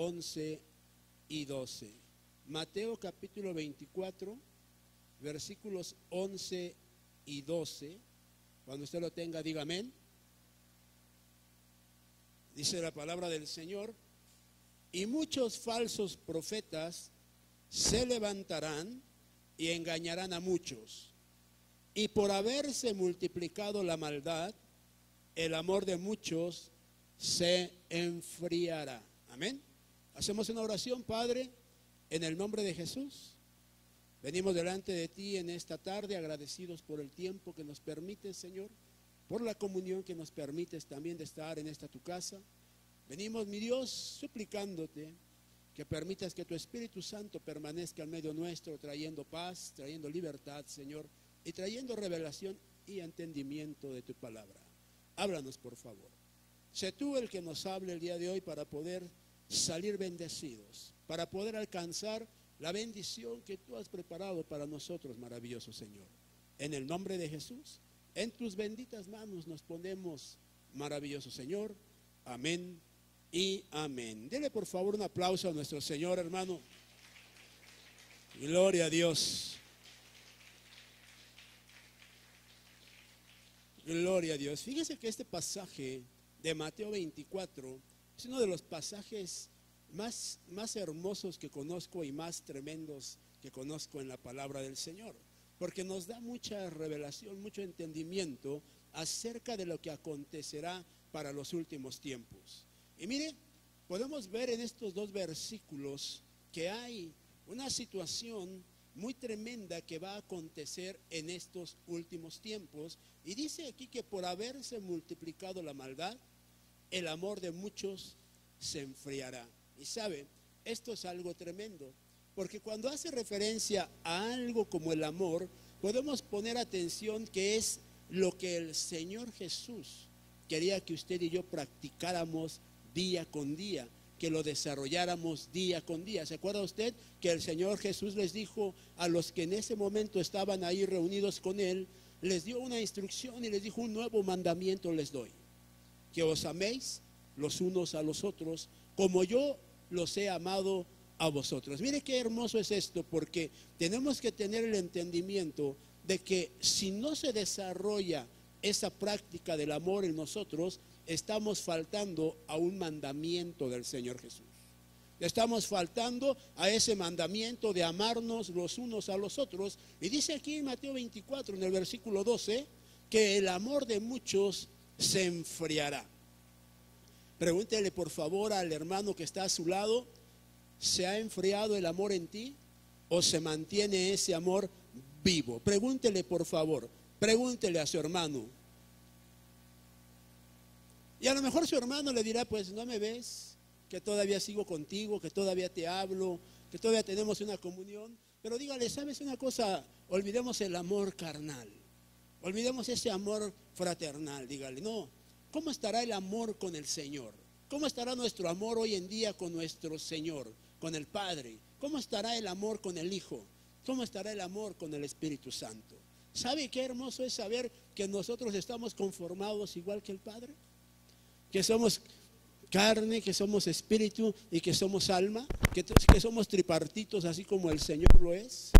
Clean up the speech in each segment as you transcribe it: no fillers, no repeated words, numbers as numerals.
11 y 12. Mateo capítulo 24, versículos 11 y 12. Cuando usted lo tenga, diga amén. Dice la palabra del Señor: y muchos falsos profetas se levantarán y engañarán a muchos. Y por haberse multiplicado la maldad, el amor de muchos se enfriará. Amén. Hacemos una oración. Padre, en el nombre de Jesús, venimos delante de ti en esta tarde agradecidos por el tiempo que nos permites, Señor, por la comunión que nos permites también de estar en esta tu casa. Venimos, mi Dios, suplicándote que permitas que tu Espíritu Santo permanezca en medio nuestro, trayendo paz, trayendo libertad, Señor, y trayendo revelación y entendimiento de tu palabra. Háblanos, por favor. Sé tú el que nos hable el día de hoy para poder salir bendecidos, para poder alcanzar la bendición que tú has preparado para nosotros, maravilloso Señor. En el nombre de Jesús, en tus benditas manos nos ponemos, maravilloso Señor. Amén y amén. Dele por favor un aplauso a nuestro Señor, hermano. Gloria a Dios. Gloria a Dios. Fíjese que este pasaje de Mateo 24 es uno de los pasajes más hermosos que conozco y más tremendos que conozco en la palabra del Señor, porque nos da mucha revelación, mucho entendimiento acerca de lo que acontecerá para los últimos tiempos. Y mire, podemos ver en estos dos versículos que hay una situación muy tremenda que va a acontecer en estos últimos tiempos. Y dice aquí que por haberse multiplicado la maldad, el amor de muchos se enfriará. Y sabe, esto es algo tremendo, porque cuando hace referencia a algo como el amor, podemos poner atención que es lo que el Señor Jesús quería que usted y yo practicáramos día con día, que lo desarrolláramos día con día. ¿Se acuerda usted que el Señor Jesús les dijo a los que en ese momento estaban ahí reunidos con Él, les dio una instrucción y les dijo: un nuevo mandamiento les doy, que os améis los unos a los otros como yo los he amado a vosotros? Mire qué hermoso es esto, porque tenemos que tener el entendimiento de que si no se desarrolla esa práctica del amor en nosotros, estamos faltando a un mandamiento del Señor Jesús. Estamos faltando a ese mandamiento de amarnos los unos a los otros. Y dice aquí en Mateo 24, en el versículo 12, que el amor de muchos se enfriará. Pregúntele por favor al hermano que está a su lado: ¿se ha enfriado el amor en ti o se mantiene ese amor vivo? Pregúntele por favor, pregúntele a su hermano. Y a lo mejor su hermano le dirá: pues no me ves, que todavía sigo contigo, que todavía te hablo, que todavía tenemos una comunión. Pero dígale: ¿sabes una cosa? Olvidemos el amor carnal, olvidemos ese amor fraternal. Dígale: no, ¿cómo estará el amor con el Señor? ¿Cómo estará nuestro amor hoy en día con nuestro Señor, con el Padre? ¿Cómo estará el amor con el Hijo? ¿Cómo estará el amor con el Espíritu Santo? ¿Sabe qué hermoso es saber que nosotros estamos conformados igual que el Padre? Que somos carne, que somos espíritu y que somos alma, que somos tripartitos así como el Señor lo es,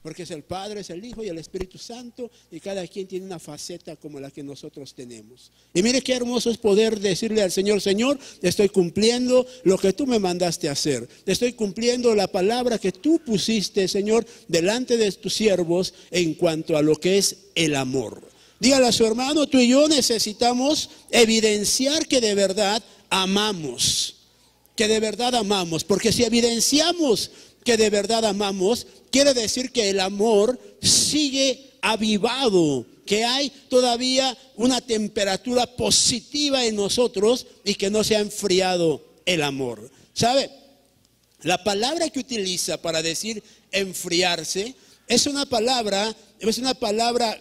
porque es el Padre, es el Hijo y el Espíritu Santo, y cada quien tiene una faceta como la que nosotros tenemos. Y mire qué hermoso es poder decirle al Señor: Señor, estoy cumpliendo lo que tú me mandaste a hacer, estoy cumpliendo la palabra que tú pusiste, Señor, delante de tus siervos en cuanto a lo que es el amor. Dígale a su hermano: tú y yo necesitamos evidenciar que de verdad amamos, que de verdad amamos, porque si evidenciamos que de verdad amamos, quiere decir que el amor sigue avivado, que hay todavía una temperatura positiva en nosotros y que no se ha enfriado el amor. ¿Sabe? La palabra que utiliza para decir enfriarse es una palabra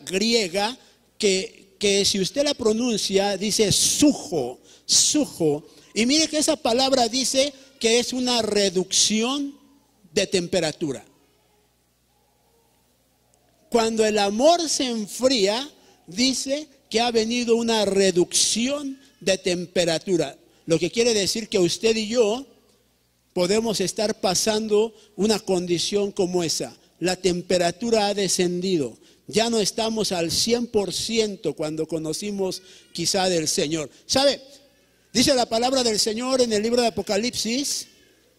griega que si usted la pronuncia dice sujo. Y mire que esa palabra dice que es una reducción de temperatura. Cuando el amor se enfría, dice que ha venido una reducción de temperatura. Lo que quiere decir que usted y yo podemos estar pasando una condición como esa. La temperatura ha descendido. Ya no estamos al 100% cuando conocimos quizá del Señor. ¿Sabe? Dice la palabra del Señor en el libro de Apocalipsis,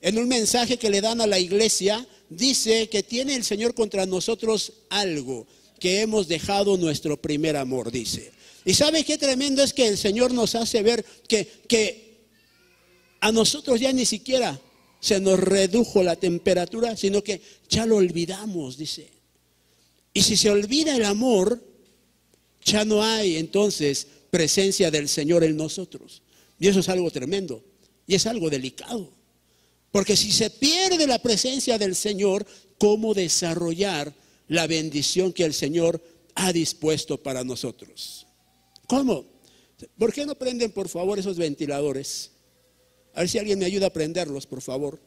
en un mensaje que le dan a la iglesia, dice que tiene el Señor contra nosotros algo, que hemos dejado nuestro primer amor, dice. Y ¿sabe qué tremendo es que el Señor nos hace ver que a nosotros ya ni siquiera se nos redujo la temperatura, sino que ya lo olvidamos, dice. Y si se olvida el amor, ya no hay entonces presencia del Señor en nosotros. Y eso es algo tremendo y es algo delicado. Porque si se pierde la presencia del Señor, ¿cómo desarrollar la bendición que el Señor ha dispuesto para nosotros? ¿Cómo? ¿Por qué no prenden por favor esos ventiladores? A ver si alguien me ayuda a prenderlos, por favor.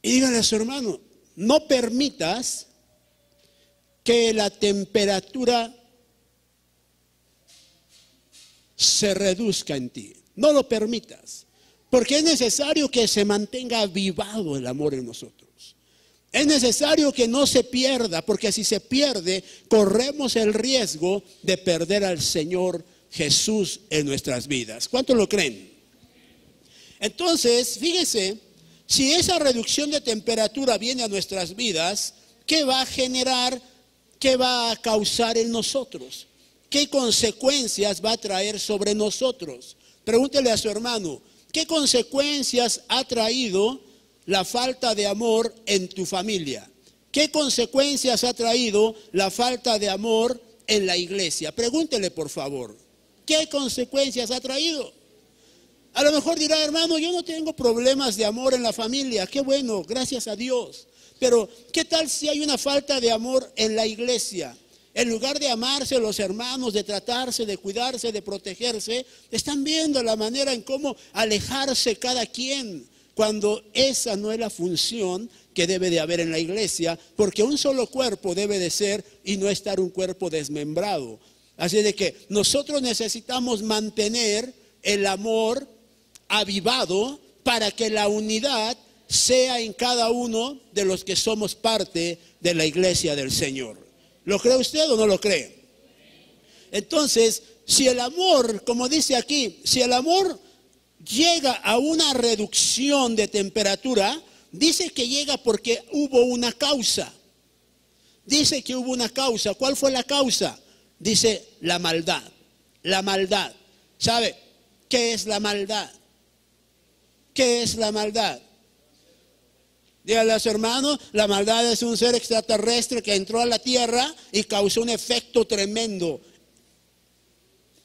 Y díganle a su hermano, no permitas que la temperatura se reduzca en ti. No lo permitas. Porque es necesario que se mantenga avivado el amor en nosotros. Es necesario que no se pierda, porque si se pierde, corremos el riesgo de perder al Señor Jesús en nuestras vidas. ¿Cuántos lo creen? Entonces, fíjese, si esa reducción de temperatura viene a nuestras vidas, ¿qué va a generar? ¿Qué va a causar en nosotros? ¿Qué consecuencias va a traer sobre nosotros? Pregúntele a su hermano, ¿qué consecuencias ha traído la falta de amor en tu familia? ¿Qué consecuencias ha traído la falta de amor en la iglesia? Pregúntele, por favor, ¿qué consecuencias ha traído? A lo mejor dirá, hermano, yo no tengo problemas de amor en la familia. Qué bueno, gracias a Dios. Pero, ¿qué tal si hay una falta de amor en la iglesia? En lugar de amarse los hermanos, de tratarse, de cuidarse, de protegerse, están viendo la manera en cómo alejarse cada quien, cuando esa no es la función que debe de haber en la iglesia, porque un solo cuerpo debe de ser y no estar un cuerpo desmembrado. Así de que nosotros necesitamos mantener el amor avivado para que la unidad sea en cada uno de los que somos parte de la iglesia del Señor. ¿Lo cree usted o no lo cree? Entonces, si el amor, como dice aquí, si el amor llega a una reducción de temperatura, dice que llega porque hubo una causa. Dice que hubo una causa. ¿Cuál fue la causa? Dice la maldad. La maldad. ¿Sabe qué es la maldad? ¿Qué es la maldad? Dígale a su hermano, la maldad es un ser extraterrestre que entró a la tierra y causó un efecto tremendo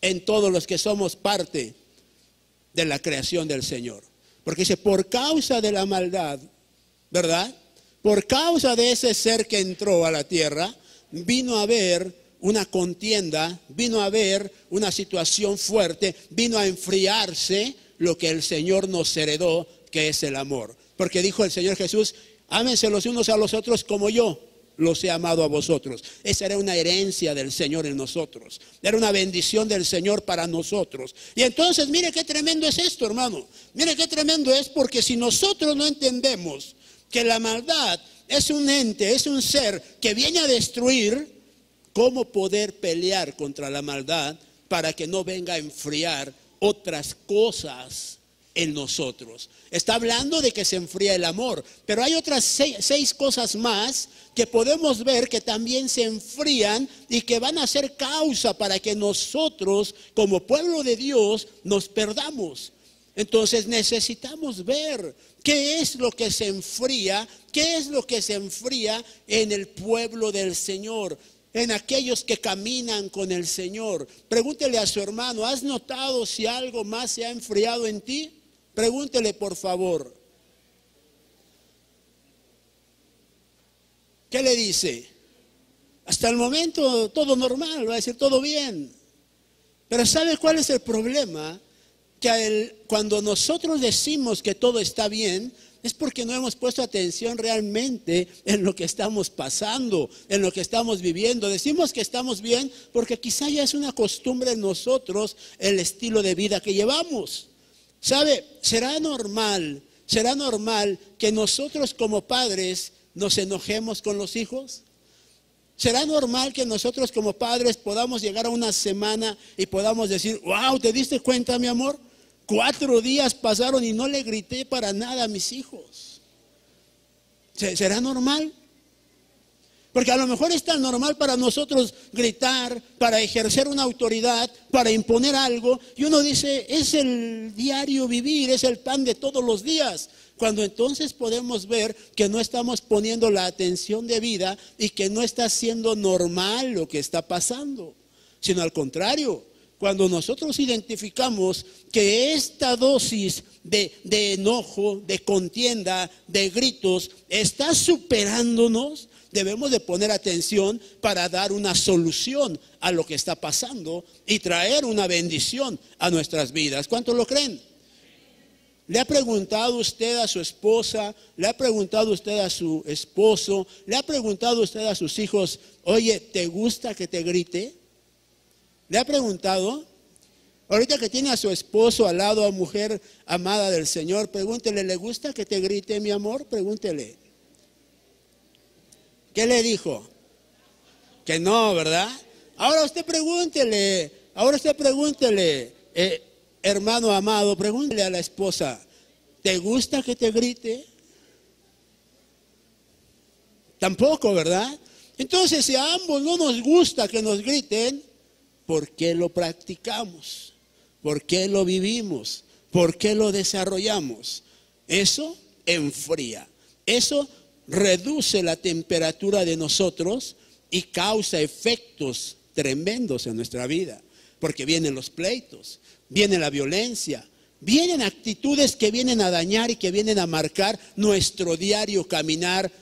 en todos los que somos parte de la creación del Señor. Porque dice, por causa de la maldad, ¿verdad? Por causa de ese ser que entró a la tierra, vino a haber una contienda, vino a haber una situación fuerte, vino a enfriarse lo que el Señor nos heredó, que es el amor. Porque dijo el Señor Jesús, ámense los unos a los otros como yo los he amado a vosotros. Esa era una herencia del Señor en nosotros. Era una bendición del Señor para nosotros. Y entonces, mire qué tremendo es esto, hermano. Mire qué tremendo es, porque si nosotros no entendemos que la maldad es un ente, es un ser que viene a destruir, ¿cómo poder pelear contra la maldad para que no venga a enfriar otras cosas en nosotros? Está hablando de que se enfría el amor, pero hay otras seis cosas más que podemos ver que también se enfrían y que van a ser causa para que nosotros, como pueblo de Dios, nos perdamos. Entonces necesitamos ver qué es lo que se enfría, qué es lo que se enfría en el pueblo del Señor, en aquellos que caminan con el Señor. Pregúntele a su hermano, ¿has notado si algo más se ha enfriado en ti? Pregúntele, por favor. ¿Qué le dice? Hasta el momento todo normal, va a decir todo bien. Pero ¿sabe cuál es el problema? Que cuando nosotros decimos que todo está bien, es porque no hemos puesto atención realmente en lo que estamos pasando, en lo que estamos viviendo. Decimos que estamos bien porque quizá ya es una costumbre en nosotros el estilo de vida que llevamos. ¿Sabe? Será normal que nosotros como padres nos enojemos con los hijos. ¿Será normal que nosotros como padres podamos llegar a una semana y podamos decir, wow, ¿te diste cuenta, mi amor? 4 días pasaron y no le grité para nada a mis hijos? ¿Será normal? Porque a lo mejor es tan normal para nosotros gritar, para ejercer una autoridad, para imponer algo. Y uno dice, es el diario vivir, es el pan de todos los días. Cuando entonces podemos ver que no estamos poniendo la atención debida y que no está siendo normal lo que está pasando. Sino al contrario, cuando nosotros identificamos que esta dosis de enojo, de contienda, de gritos, está superándonos, debemos de poner atención para dar una solución a lo que está pasando y traer una bendición a nuestras vidas. ¿Cuántos lo creen? ¿Le ha preguntado usted a su esposa? ¿Le ha preguntado usted a su esposo? ¿Le ha preguntado usted a sus hijos, oye, ¿te gusta que te grite? ¿Le ha preguntado? Ahorita que tiene a su esposo al lado, a mujer amada del Señor, pregúntele, ¿le gusta que te grite, mi amor? Pregúntele. ¿Qué le dijo? Que no, ¿verdad? Ahora usted pregúntele, hermano amado, pregúntele a la esposa, ¿te gusta que te grite? Tampoco, ¿verdad? Entonces, si a ambos no nos gusta que nos griten, ¿por qué lo practicamos? ¿Por qué lo vivimos? ¿Por qué lo desarrollamos? Eso enfría, eso reduce la temperatura de nosotros y causa efectos tremendos en nuestra vida, porque vienen los pleitos, viene la violencia, vienen actitudes que vienen a dañar y que vienen a marcar nuestro diario caminar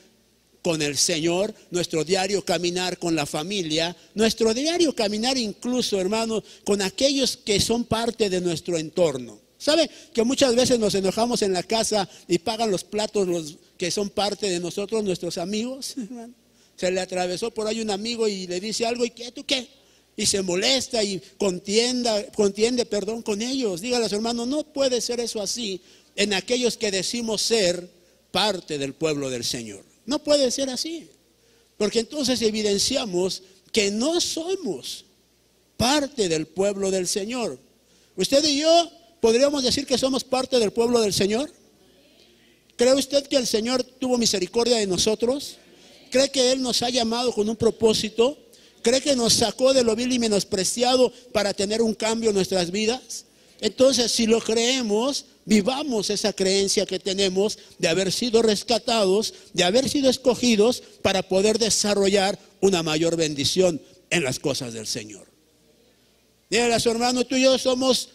con el Señor, nuestro diario caminar con la familia, nuestro diario caminar incluso, hermano, con aquellos que son parte de nuestro entorno. ¿Sabe que muchas veces nos enojamos en la casa y pagan los platos los que son parte de nosotros, nuestros amigos? Se le atravesó por ahí un amigo y le dice algo, ¿y qué? ¿Tú qué? Y se molesta y contiende con ellos. Dígale a su hermano, no puede ser eso así en aquellos que decimos ser parte del pueblo del Señor. No puede ser así, porque entonces evidenciamos que no somos parte del pueblo del Señor. Usted y yo podríamos decir que somos parte del pueblo del Señor. ¿Cree usted que el Señor tuvo misericordia de nosotros? ¿Cree que Él nos ha llamado con un propósito? ¿Cree que nos sacó de lo vil y menospreciado para tener un cambio en nuestras vidas? Entonces, si lo creemos, vivamos esa creencia que tenemos de haber sido rescatados, de haber sido escogidos para poder desarrollar una mayor bendición en las cosas del Señor. Dígale a su hermano, tú y yo somos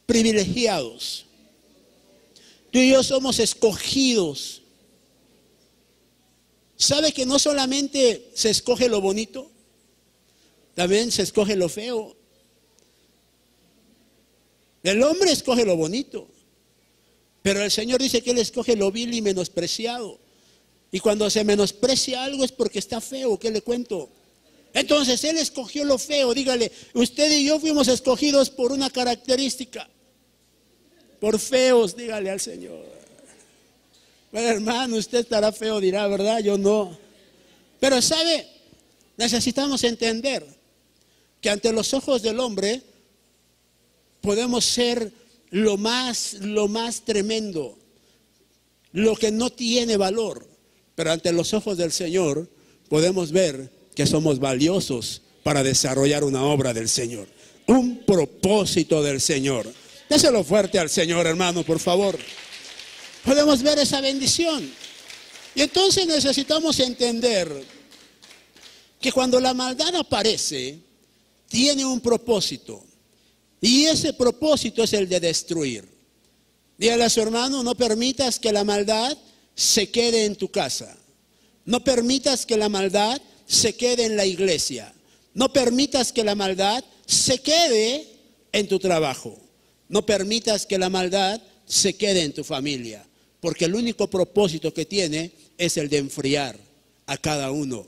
privilegiados. Tú y yo somos escogidos. ¿Sabe que no solamente se escoge lo bonito? También se escoge lo feo. El hombre escoge lo bonito, pero el Señor dice que Él escoge lo vil y menospreciado. Y cuando se menosprecia algo es porque está feo. ¿Qué le cuento? Entonces Él escogió lo feo. Dígale, usted y yo fuimos escogidos por una característica, por feos. Dígale al Señor. Bueno, hermano, usted estará feo, dirá, ¿verdad? Yo no. Pero ¿sabe? Necesitamos entender que ante los ojos del hombre podemos ser lo más tremendo, lo que no tiene valor, pero ante los ojos del Señor podemos ver que somos valiosos para desarrollar una obra del Señor, un propósito del Señor. Déselo fuerte al Señor, hermano, por favor. Podemos ver esa bendición. Y entonces necesitamos entender que cuando la maldad aparece, tiene un propósito. Y ese propósito es el de destruir. Dígale a su hermano, no permitas que la maldad se quede en tu casa. No permitas que la maldad se quede en la iglesia. No permitas que la maldad se quede en tu trabajo. No permitas que la maldad se quede en tu familia. Porque el único propósito que tiene es el de enfriar a cada uno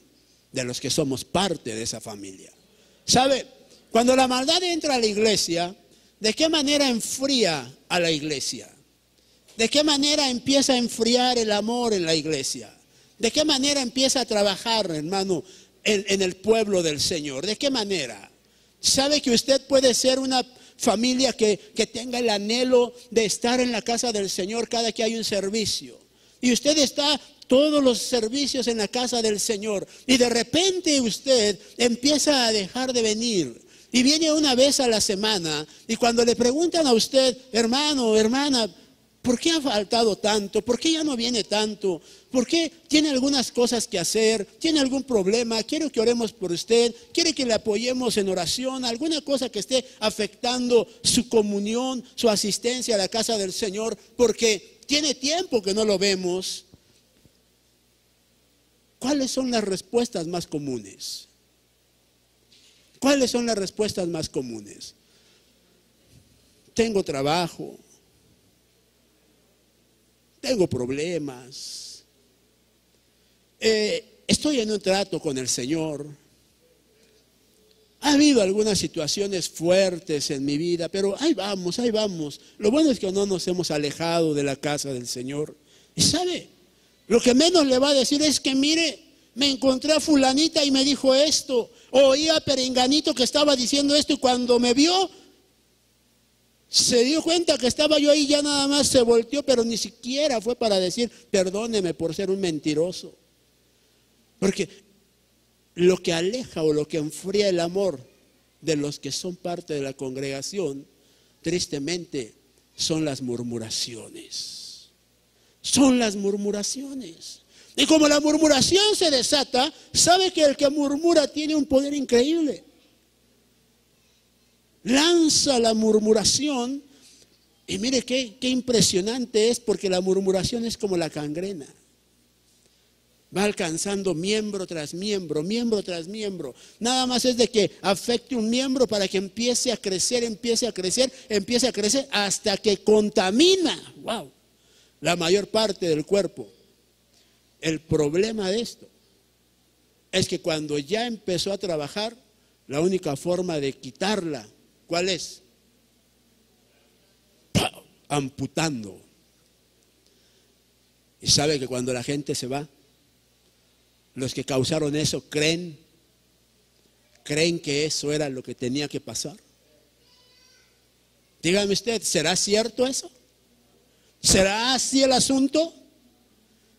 de los que somos parte de esa familia. ¿Sabe? Cuando la maldad entra a la iglesia, ¿De qué manera enfría a la iglesia? ¿De qué manera empieza a enfriar el amor en la iglesia? ¿De qué manera empieza a trabajar, hermano, en el pueblo del Señor? ¿De qué manera? ¿Sabe que usted puede ser una familia que tenga el anhelo de estar en la casa del Señor cada que hay un servicio? Y usted está todos los servicios en la casa del Señor. Y de repente usted empieza a dejar de venir. Y viene una vez a la semana. Y cuando le preguntan a usted, hermano, hermana, ¿por qué ha faltado tanto? ¿Por qué ya no viene tanto? ¿Por qué tiene algunas cosas que hacer? ¿Tiene algún problema? ¿Quiere que oremos por usted? ¿Quiere que le apoyemos en oración? ¿Alguna cosa que esté afectando su comunión, su asistencia a la casa del Señor? Porque tiene tiempo que no lo vemos. ¿Cuáles son las respuestas más comunes? ¿Cuáles son las respuestas más comunes? Tengo trabajo. Tengo problemas. Estoy en un trato con el Señor. Ha habido algunas situaciones fuertes en mi vida, pero ahí vamos, ahí vamos. Lo bueno es que no nos hemos alejado de la casa del Señor. Y sabe, lo que menos le va a decir es que mire, me encontré a fulanita y me dijo esto. Oí a perenganito que estaba diciendo esto y cuando me vio, se dio cuenta que estaba yo ahí, ya nada más se volteó, pero ni siquiera fue para decir, perdóneme por ser un mentiroso. Porque lo que aleja o lo que enfría el amor de los que son parte de la congregación, tristemente, son las murmuraciones. Son las murmuraciones. Y como la murmuración se desata, sabe que el que murmura tiene un poder increíble. Lanza la murmuración y mire qué impresionante es, porque la murmuración es como la gangrena. Va alcanzando miembro tras miembro, miembro tras miembro. Nada más es de que afecte un miembro para que empiece a crecer, empiece a crecer, empiece a crecer hasta que contamina, wow, la mayor parte del cuerpo. El problema de esto es que cuando ya empezó a trabajar, la única forma de quitarla, ¿cuál es? ¡Pau! Amputando. Y sabe que cuando la gente se va, los que causaron eso creen que eso era lo que tenía que pasar. Dígame usted, ¿será cierto eso? ¿Será así el asunto?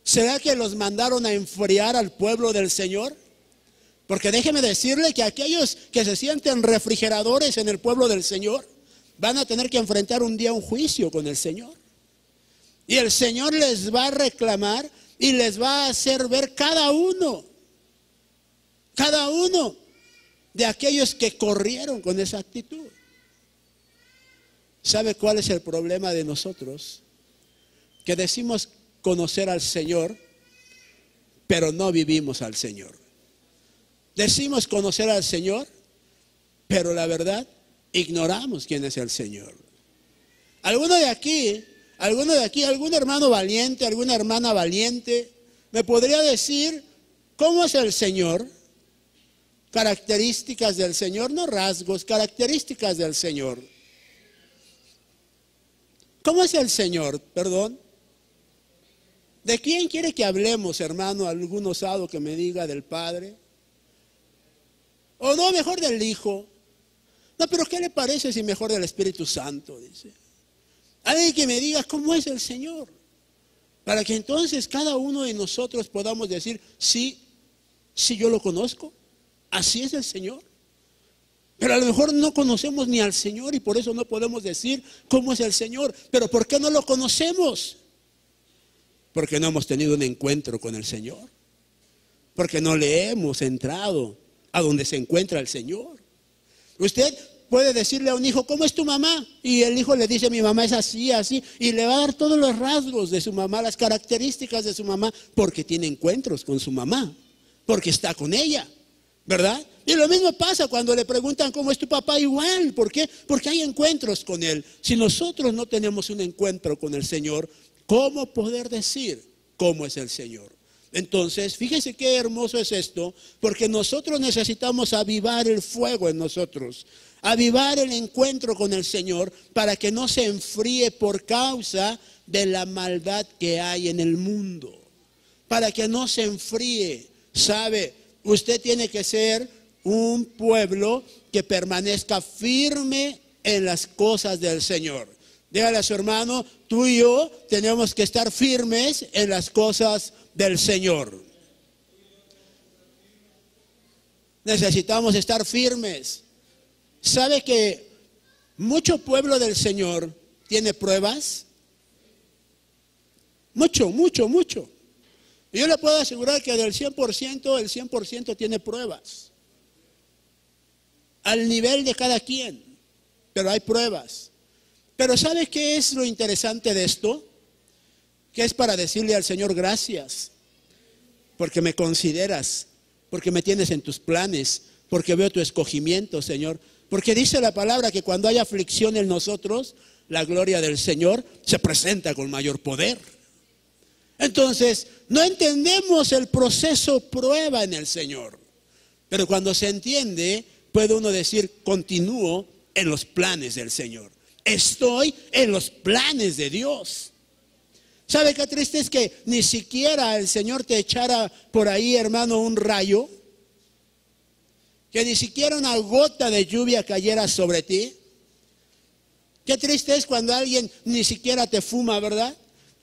¿Será que los mandaron a enfriar al pueblo del Señor? Porque déjeme decirle que aquellos que se sienten refrigeradores en el pueblo del Señor van a tener que enfrentar un día un juicio con el Señor. Y el Señor les va a reclamar y les va a hacer ver cada uno de aquellos que corrieron con esa actitud. ¿Sabe cuál es el problema de nosotros? Que decimos conocer al Señor, pero no vivimos al Señor. Decimos conocer al Señor, pero la verdad, ignoramos quién es el Señor. ¿Alguno de aquí, algún hermano valiente, alguna hermana valiente, me podría decir cómo es el Señor? Características del Señor, no rasgos, características del Señor. ¿Cómo es el Señor? Perdón. ¿De quién quiere que hablemos, hermano? ¿Algún osado que me diga del Padre? O no, mejor del Hijo. No, pero ¿qué le parece si mejor del Espíritu Santo? Dice. Alguien que me diga cómo es el Señor. Para que entonces cada uno de nosotros podamos decir, sí, yo lo conozco. Así es el Señor. Pero a lo mejor no conocemos ni al Señor y por eso no podemos decir cómo es el Señor. Pero ¿por qué no lo conocemos? Porque no hemos tenido un encuentro con el Señor. Porque no le hemos entrado a donde se encuentra el Señor. Usted puede decirle a un hijo, ¿cómo es tu mamá? Y el hijo le dice, mi mamá es así, así. Y le va a dar todos los rasgos de su mamá, las características de su mamá, porque tiene encuentros con su mamá, porque está con ella, ¿verdad? Y lo mismo pasa cuando le preguntan cómo es tu papá, igual. ¿Por qué? Porque hay encuentros con él. Si nosotros no tenemos un encuentro con el Señor, ¿cómo poder decir cómo es el Señor? Entonces, fíjese qué hermoso es esto, porque nosotros necesitamos avivar el fuego en nosotros. Avivar el encuentro con el Señor para que no se enfríe por causa de la maldad que hay en el mundo. Para que no se enfríe. ¿Sabe? Usted tiene que ser un pueblo que permanezca firme en las cosas del Señor. Dígale a su hermano, tú y yo tenemos que estar firmes en las cosas del Señor. Necesitamos estar firmes. ¿Sabe que mucho pueblo del Señor tiene pruebas? Mucho. Yo le puedo asegurar que del 100%, el 100% tiene pruebas. Al nivel de cada quien. Pero hay pruebas. Pero ¿sabe qué es lo interesante de esto? Que es para decirle al Señor gracias. Porque me consideras. Porque me tienes en tus planes. Porque veo tu escogimiento, Señor. Porque dice la palabra que cuando hay aflicción en nosotros, la gloria del Señor se presenta con mayor poder. Entonces, no entendemos el proceso prueba en el Señor. Pero cuando se entiende, puede uno decir, continúo en los planes del Señor. Estoy en los planes de Dios. ¿Sabe qué triste es que ni siquiera el Señor te echara por ahí, hermano, un rayo? Que ni siquiera una gota de lluvia cayera sobre ti. Qué triste es cuando alguien ni siquiera te fuma, ¿verdad?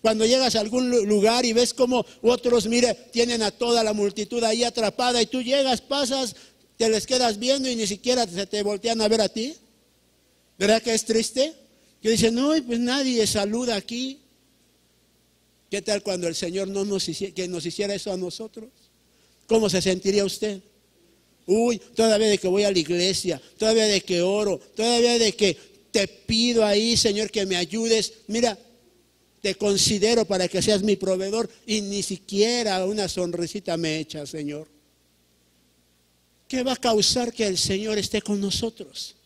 Cuando llegas a algún lugar y ves como otros, mire, tienen a toda la multitud ahí atrapada y tú llegas, pasas, te les quedas viendo y ni siquiera se te voltean a ver a ti. ¿Verdad que es triste? Que dicen, no, pues nadie saluda aquí. ¿Qué tal cuando el Señor nos hiciera eso a nosotros? ¿Cómo se sentiría usted? Uy, todavía de que voy a la iglesia, todavía de que oro, todavía de que te pido ahí, Señor, que me ayudes. Mira, te considero para que seas mi proveedor y ni siquiera una sonrisita me echa, Señor. ¿Qué va a causar que el Señor esté con nosotros?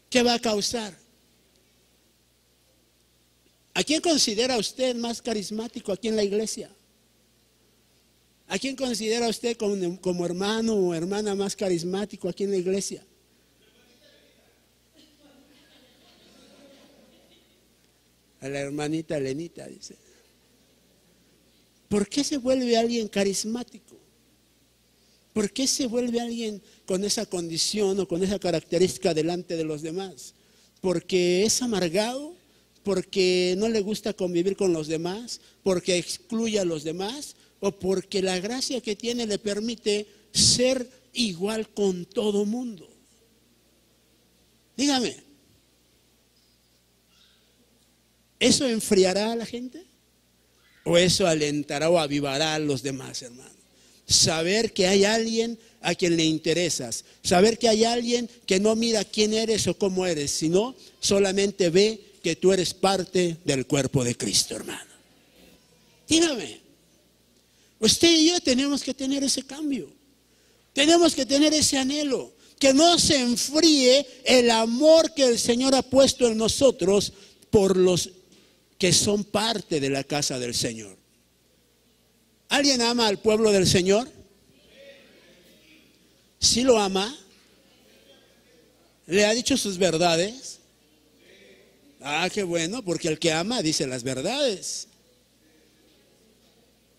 ¿Qué va a causar? ¿A quién considera usted más carismático aquí en la iglesia? ¿A quién considera usted como hermano o hermana más carismático aquí en la iglesia? A la hermanita Elenita, dice. ¿Por qué se vuelve alguien carismático? ¿Por qué se vuelve alguien con esa condición o con esa característica delante de los demás? ¿Porque es amargado? ¿Porque no le gusta convivir con los demás? ¿Porque excluye a los demás? ¿O porque la gracia que tiene le permite ser igual con todo mundo? Dígame, ¿eso enfriará a la gente? ¿O eso alentará o avivará a los demás, hermano? Saber que hay alguien a quien le interesas. Saber que hay alguien que no mira quién eres o cómo eres, sino solamente ve que tú eres parte del cuerpo de Cristo, hermano. Dígame, usted y yo tenemos que tener ese cambio. Tenemos que tener ese anhelo. Que no se enfríe el amor que el Señor ha puesto en nosotros por los que son parte de la casa del Señor. ¿Alguien ama al pueblo del Señor? ¿Sí lo ama? ¿Le ha dicho sus verdades? Ah, qué bueno, porque el que ama dice las verdades.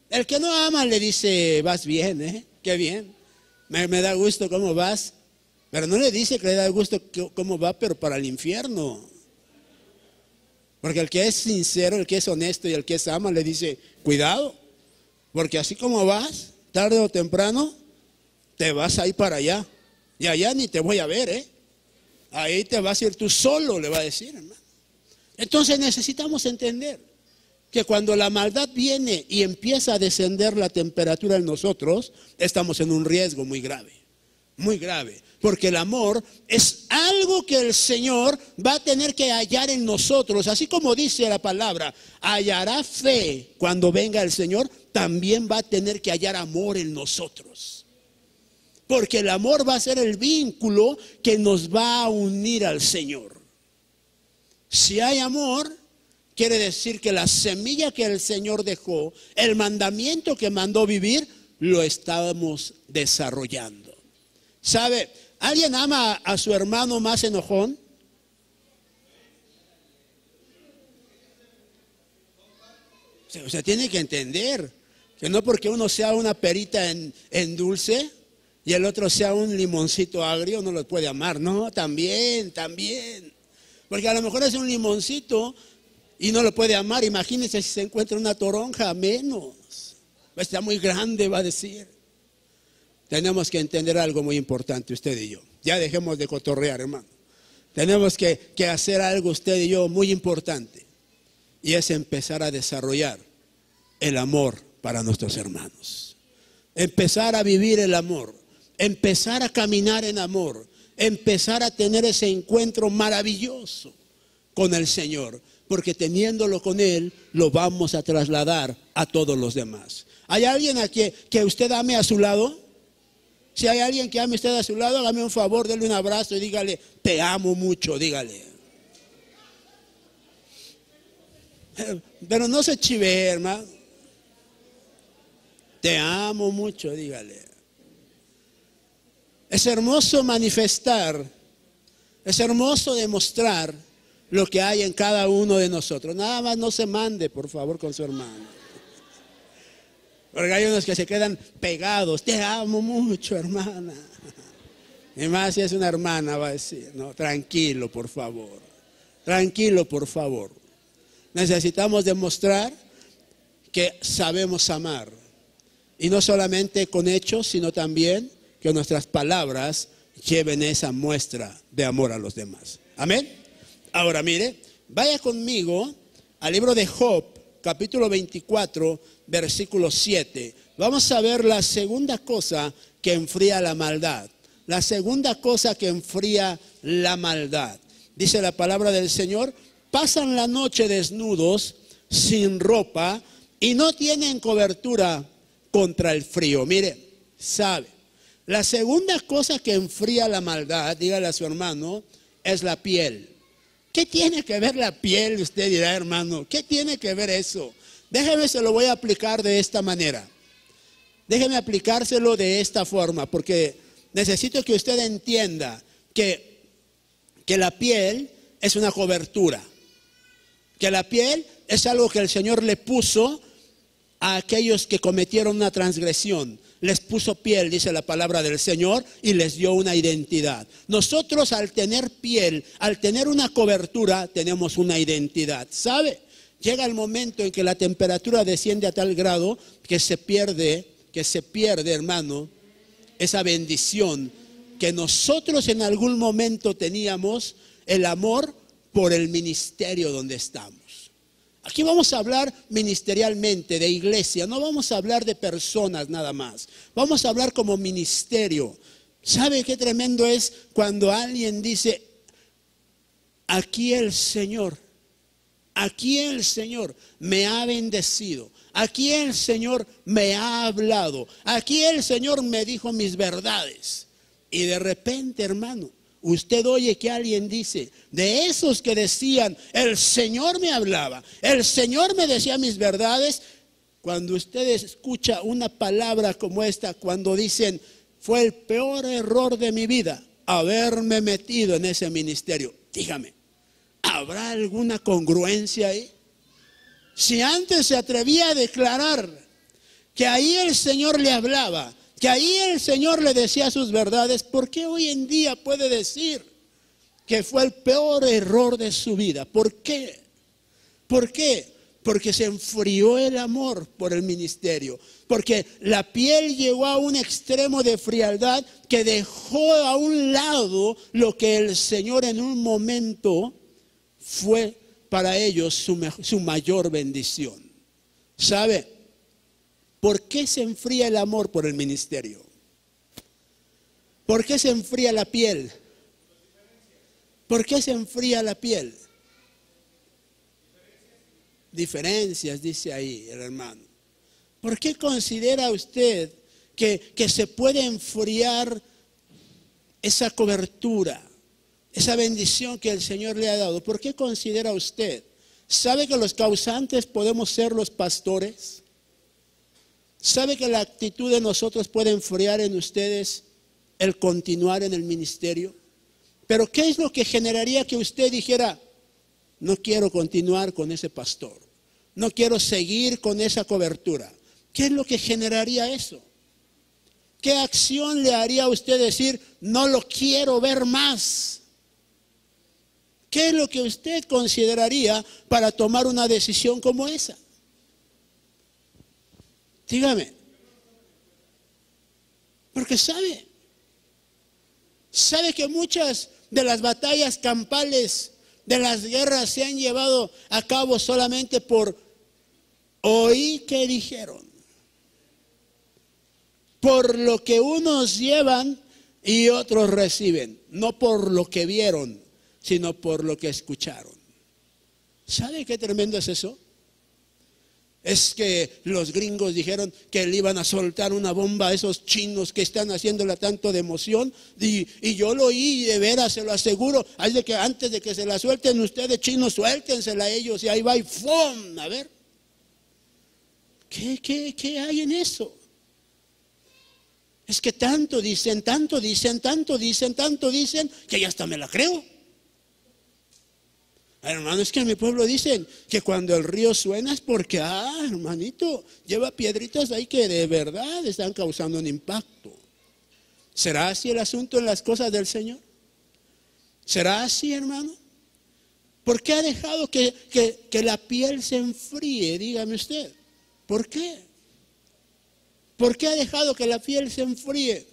El que no ama le dice, vas bien, qué bien. Me da gusto cómo vas. Pero no le dice que le da gusto cómo va, pero para el infierno. Porque el que es sincero, el que es honesto y el que es ama le dice, cuidado. Porque así como vas, tarde o temprano, te vas a ir para allá. Y allá ni te voy a ver, Ahí te vas a ir tú solo, le va a decir, hermano. Entonces necesitamos entender que cuando la maldad viene y empieza a descender la temperatura en nosotros, estamos en un riesgo muy grave. Muy grave. Porque el amor es algo que el Señor va a tener que hallar en nosotros. Así como dice la palabra, hallará fe cuando venga el Señor, también va a tener que hallar amor en nosotros. Porque el amor va a ser el vínculo que nos va a unir al Señor. Si hay amor, quiere decir que la semilla que el Señor dejó, el mandamiento que mandó vivir, lo estamos desarrollando. ¿Sabe? ¿Alguien ama a su hermano más enojón? Usted tiene que entender que no porque uno sea una perita en dulce y el otro sea un limoncito agrio, no lo puede amar. No, también. Porque a lo mejor es un limoncito y no lo puede amar. Imagínese si se encuentra una toronja, menos. Está muy grande, va a decir. Tenemos que entender algo muy importante, usted y yo. Ya dejemos de cotorrear, hermano. Tenemos que hacer algo, usted y yo, muy importante. Y es empezar a desarrollar el amor para nuestros hermanos. Empezar a vivir el amor. Empezar a caminar en amor. Empezar a tener ese encuentro maravilloso con el Señor. Porque teniéndolo con Él, lo vamos a trasladar a todos los demás. ¿Hay alguien aquí que usted ame a su lado? Si hay alguien que ame usted a su lado, hágame un favor, denle un abrazo y dígale, te amo mucho, dígale. Pero no se chive, hermano. Te amo mucho, dígale. Es hermoso manifestar, es hermoso demostrar lo que hay en cada uno de nosotros. Nada más no se mande, por favor, con su hermano. Porque hay unos que se quedan pegados. Te amo mucho, hermana. Y más si es una hermana, va a decir, no, tranquilo, por favor. Tranquilo, por favor. Necesitamos demostrar que sabemos amar. Y no solamente con hechos, sino también que nuestras palabras lleven esa muestra de amor a los demás. Amén. Ahora mire, vaya conmigo al libro de Job, capítulo 24, versículo 7. Vamos a ver la segunda cosa que enfría la maldad. La segunda cosa que enfría la maldad. Dice la palabra del Señor, pasan la noche desnudos, sin ropa, y no tienen cobertura contra el frío. Mire, sabe, la segunda cosa que enfría la maldad, dígale a su hermano, es la piel. ¿Qué tiene que ver la piel? Usted dirá, hermano, ¿qué tiene que ver eso? Déjeme, se lo voy a aplicar de esta manera. Déjeme aplicárselo de esta forma, porque necesito que usted entienda que la piel es una cobertura. Que la piel es algo que el Señor le puso a aquellos que cometieron una transgresión. Les puso piel, dice la palabra del Señor, y les dio una identidad. Nosotros al tener piel, al tener una cobertura, tenemos una identidad. ¿Sabe? Llega el momento en que la temperatura desciende a tal grado que se pierde, hermano, esa bendición que nosotros en algún momento teníamos, el amor por el ministerio donde estamos. Aquí vamos a hablar ministerialmente de iglesia, no vamos a hablar de personas nada más. Vamos a hablar como ministerio. ¿Sabe qué tremendo es cuando alguien dice, aquí el Señor me ha bendecido, aquí el Señor me ha hablado, aquí el Señor me dijo mis verdades? Y de repente, hermano, usted oye que alguien dice, de esos que decían, el Señor me hablaba, el Señor me decía mis verdades. Cuando usted escucha una palabra como esta, cuando dicen, fue el peor error de mi vida haberme metido en ese ministerio. Dígame, ¿habrá alguna congruencia ahí? Si antes se atrevía a declarar que ahí el Señor le hablaba, que ahí el Señor le decía sus verdades, ¿por qué hoy en día puede decir que fue el peor error de su vida? ¿Por qué? ¿Por qué? Porque se enfrió el amor por el ministerio. Porque la piel llegó a un extremo de frialdad que dejó a un lado lo que el Señor en un momento fue para ellos su mayor bendición. ¿Sabe? ¿Por qué se enfría el amor por el ministerio? ¿Por qué se enfría la piel? ¿Por qué se enfría la piel? Diferencias, dice ahí el hermano. ¿Por qué considera usted que se puede enfriar esa cobertura, esa bendición que el Señor le ha dado? ¿Por qué considera usted? ¿Sabe que los causantes podemos ser los pastores? ¿Sabe que la actitud de nosotros puede enfriar en ustedes el continuar en el ministerio. Pero ¿qué es lo que generaría que usted dijera, no quiero continuar con ese pastor, no quiero seguir con esa cobertura? ¿Qué es lo que generaría eso? ¿Qué acción le haría a usted decir, no lo quiero ver más? ¿Qué es lo que usted consideraría para tomar una decisión como esa? Dígame. Porque sabe que muchas de las batallas campales, de las guerras, se han llevado a cabo solamente por oí que dijeron, por lo que unos llevan y otros reciben, no por lo que vieron, sino por lo que escucharon. ¿Sabe qué tremendo es eso? Es que los gringos dijeron que le iban a soltar una bomba a esos chinos que están haciéndola tanto de emoción, y yo lo oí, de veras, se lo aseguro. Hay de que antes de que se la suelten ustedes, chinos, suéltensela a ellos, y ahí va y ¡fum! A ver, ¿qué hay en eso? Es que tanto dicen, que ya hasta me la creo. Hermano, es que en mi pueblo dicen que cuando el río suena es porque, hermanito, lleva piedritas ahí que de verdad están causando un impacto. ¿Será así el asunto en las cosas del Señor? ¿Será así, hermano? ¿Por qué ha dejado que la piel se enfríe? Dígame usted. ¿Por qué? ¿Por qué ha dejado que la piel se enfríe?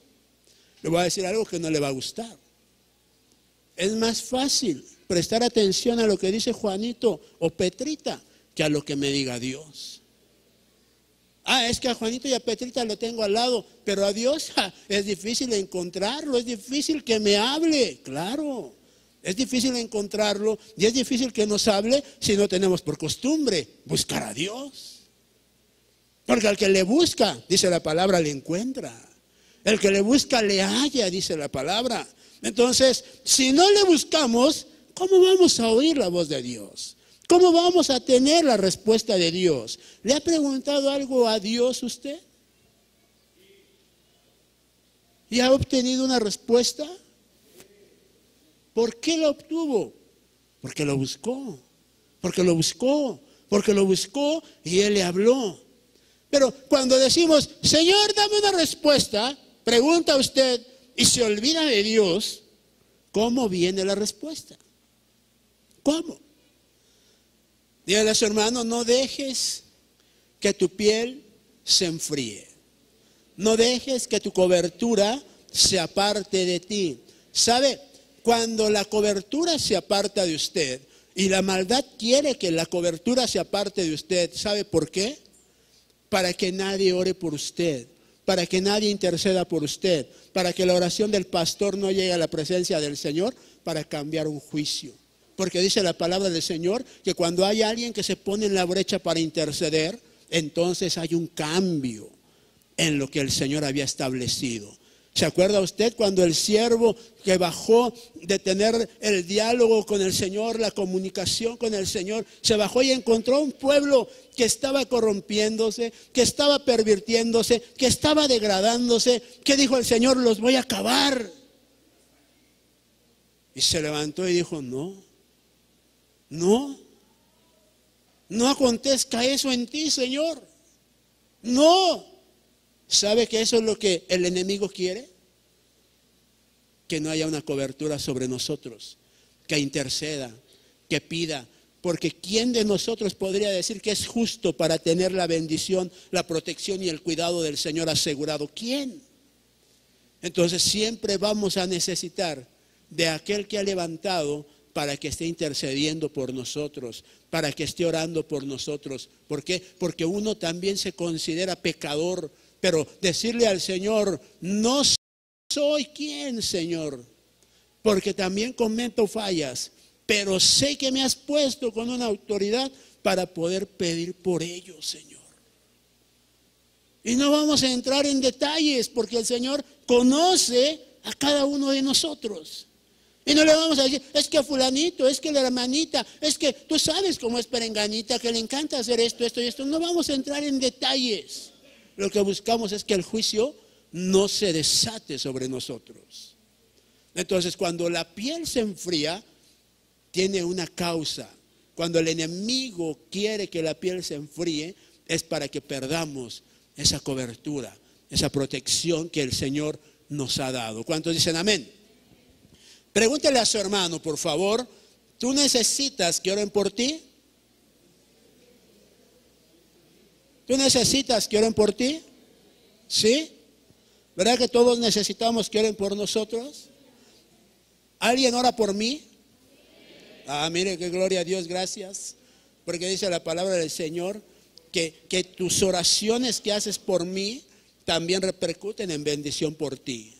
Le voy a decir algo que no le va a gustar. Es más fácil prestar atención a lo que dice Juanito o Petrita que a lo que me diga Dios. Es que a Juanito y a Petrita lo tengo al lado, pero a Dios es difícil encontrarlo, es difícil que me hable. Claro, es difícil encontrarlo y es difícil que nos hable si no tenemos por costumbre buscar a Dios. Porque al que le busca, dice la palabra, le encuentra. El que le busca le halla, dice la palabra. Entonces, si no le buscamos, ¿cómo vamos a oír la voz de Dios? ¿Cómo vamos a tener la respuesta de Dios? ¿Le ha preguntado algo a Dios usted? ¿Y ha obtenido una respuesta? ¿Por qué la obtuvo? Porque lo buscó. Porque lo buscó. Porque lo buscó y Él le habló. Pero cuando decimos, Señor, dame una respuesta, pregunta usted, y se olvida de Dios, ¿cómo viene la respuesta? ¿Cómo? Dígale a su hermano, no dejes que tu piel se enfríe. No dejes que tu cobertura se aparte de ti. ¿Sabe? Cuando la cobertura se aparta de usted y la maldad quiere que la cobertura se aparte de usted, ¿sabe por qué? Para que nadie ore por usted, para que nadie interceda por usted, para que la oración del pastor no llegue a la presencia del Señor para cambiar un juicio. Porque dice la palabra del Señor que cuando hay alguien que se pone en la brecha para interceder, entonces hay un cambio en lo que el Señor había establecido. ¿Se acuerda usted cuando el siervo que bajó de tener el diálogo con el Señor, la comunicación con el Señor, se bajó y encontró un pueblo que estaba corrompiéndose, que estaba pervirtiéndose, que estaba degradándose? ¿Qué dijo el Señor? Los voy a acabar. Y se levantó y dijo, no acontezca eso en ti, Señor. No. ¿Sabe que eso es lo que el enemigo quiere? Que no haya una cobertura sobre nosotros, que interceda, que pida. Porque ¿quién de nosotros podría decir que es justo para tener la bendición, la protección y el cuidado del Señor asegurado? ¿Quién? Entonces siempre vamos a necesitar de aquel que ha levantado para que esté intercediendo por nosotros, para que esté orando por nosotros. ¿Por qué? Porque uno también se considera pecador. Pero decirle al Señor, no soy quien, Señor, porque también cometo fallas, pero sé que me has puesto con una autoridad para poder pedir por ellos, Señor. Y no vamos a entrar en detalles porque el Señor conoce a cada uno de nosotros. Y no le vamos a decir, es que a fulanito, es que la hermanita, es que tú sabes cómo es perenganita, que le encanta hacer esto y esto. No vamos a entrar en detalles. Lo que buscamos es que el juicio no se desate sobre nosotros. Entonces, cuando la piel se enfría, tiene una causa. Cuando el enemigo quiere que la piel se enfríe, es para que perdamos esa cobertura, esa protección que el Señor nos ha dado. ¿Cuántos dicen amén? Pregúntale a su hermano, por favor, ¿tú necesitas que oren por ti? ¿Tú necesitas que oren por ti? ¿Sí? ¿Verdad que todos necesitamos que oren por nosotros? ¿Alguien ora por mí? Mire qué gloria a Dios, gracias. Porque dice la palabra del Señor que tus oraciones que haces por mí también repercuten en bendición por ti.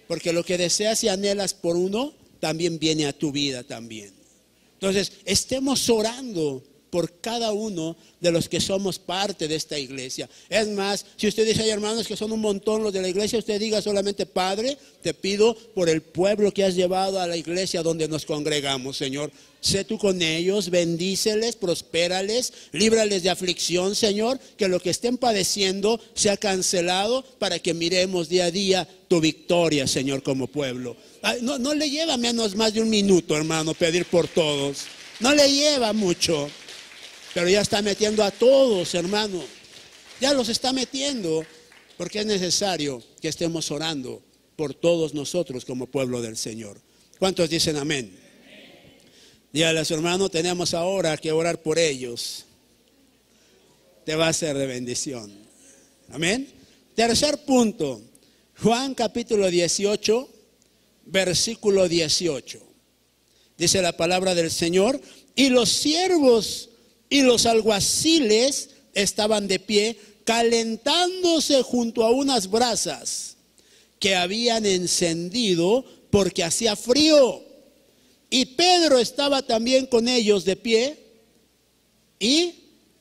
Porque lo que deseas y anhelas por uno, también viene a tu vida también. Entonces, estemos orando por cada uno de los que somos parte de esta iglesia. Es más, si usted dice, hay hermanos que son un montón los de la iglesia, usted diga solamente: Padre, te pido por el pueblo que has llevado a la iglesia donde nos congregamos, Señor. Sé tú con ellos, bendíceles, prospérales, líbrales de aflicción, Señor. Que lo que estén padeciendo sea cancelado, para que miremos día a día tu victoria, Señor, como pueblo. No le lleva menos más de un minuto, hermano, pedir por todos. No le lleva mucho. Pero ya está metiendo a todos, hermano. Ya los está metiendo, porque es necesario que estemos orando por todos nosotros como pueblo del Señor. ¿Cuántos dicen amén? Dígale a su hermano: tenemos ahora que orar por ellos. Te va a ser de bendición. Amén. Tercer punto, Juan capítulo 18, versículo 18. Dice la palabra del Señor: y los siervos y los alguaciles estaban de pie, calentándose junto a unas brasas que habían encendido, porque hacía frío. Y Pedro estaba también con ellos de pie y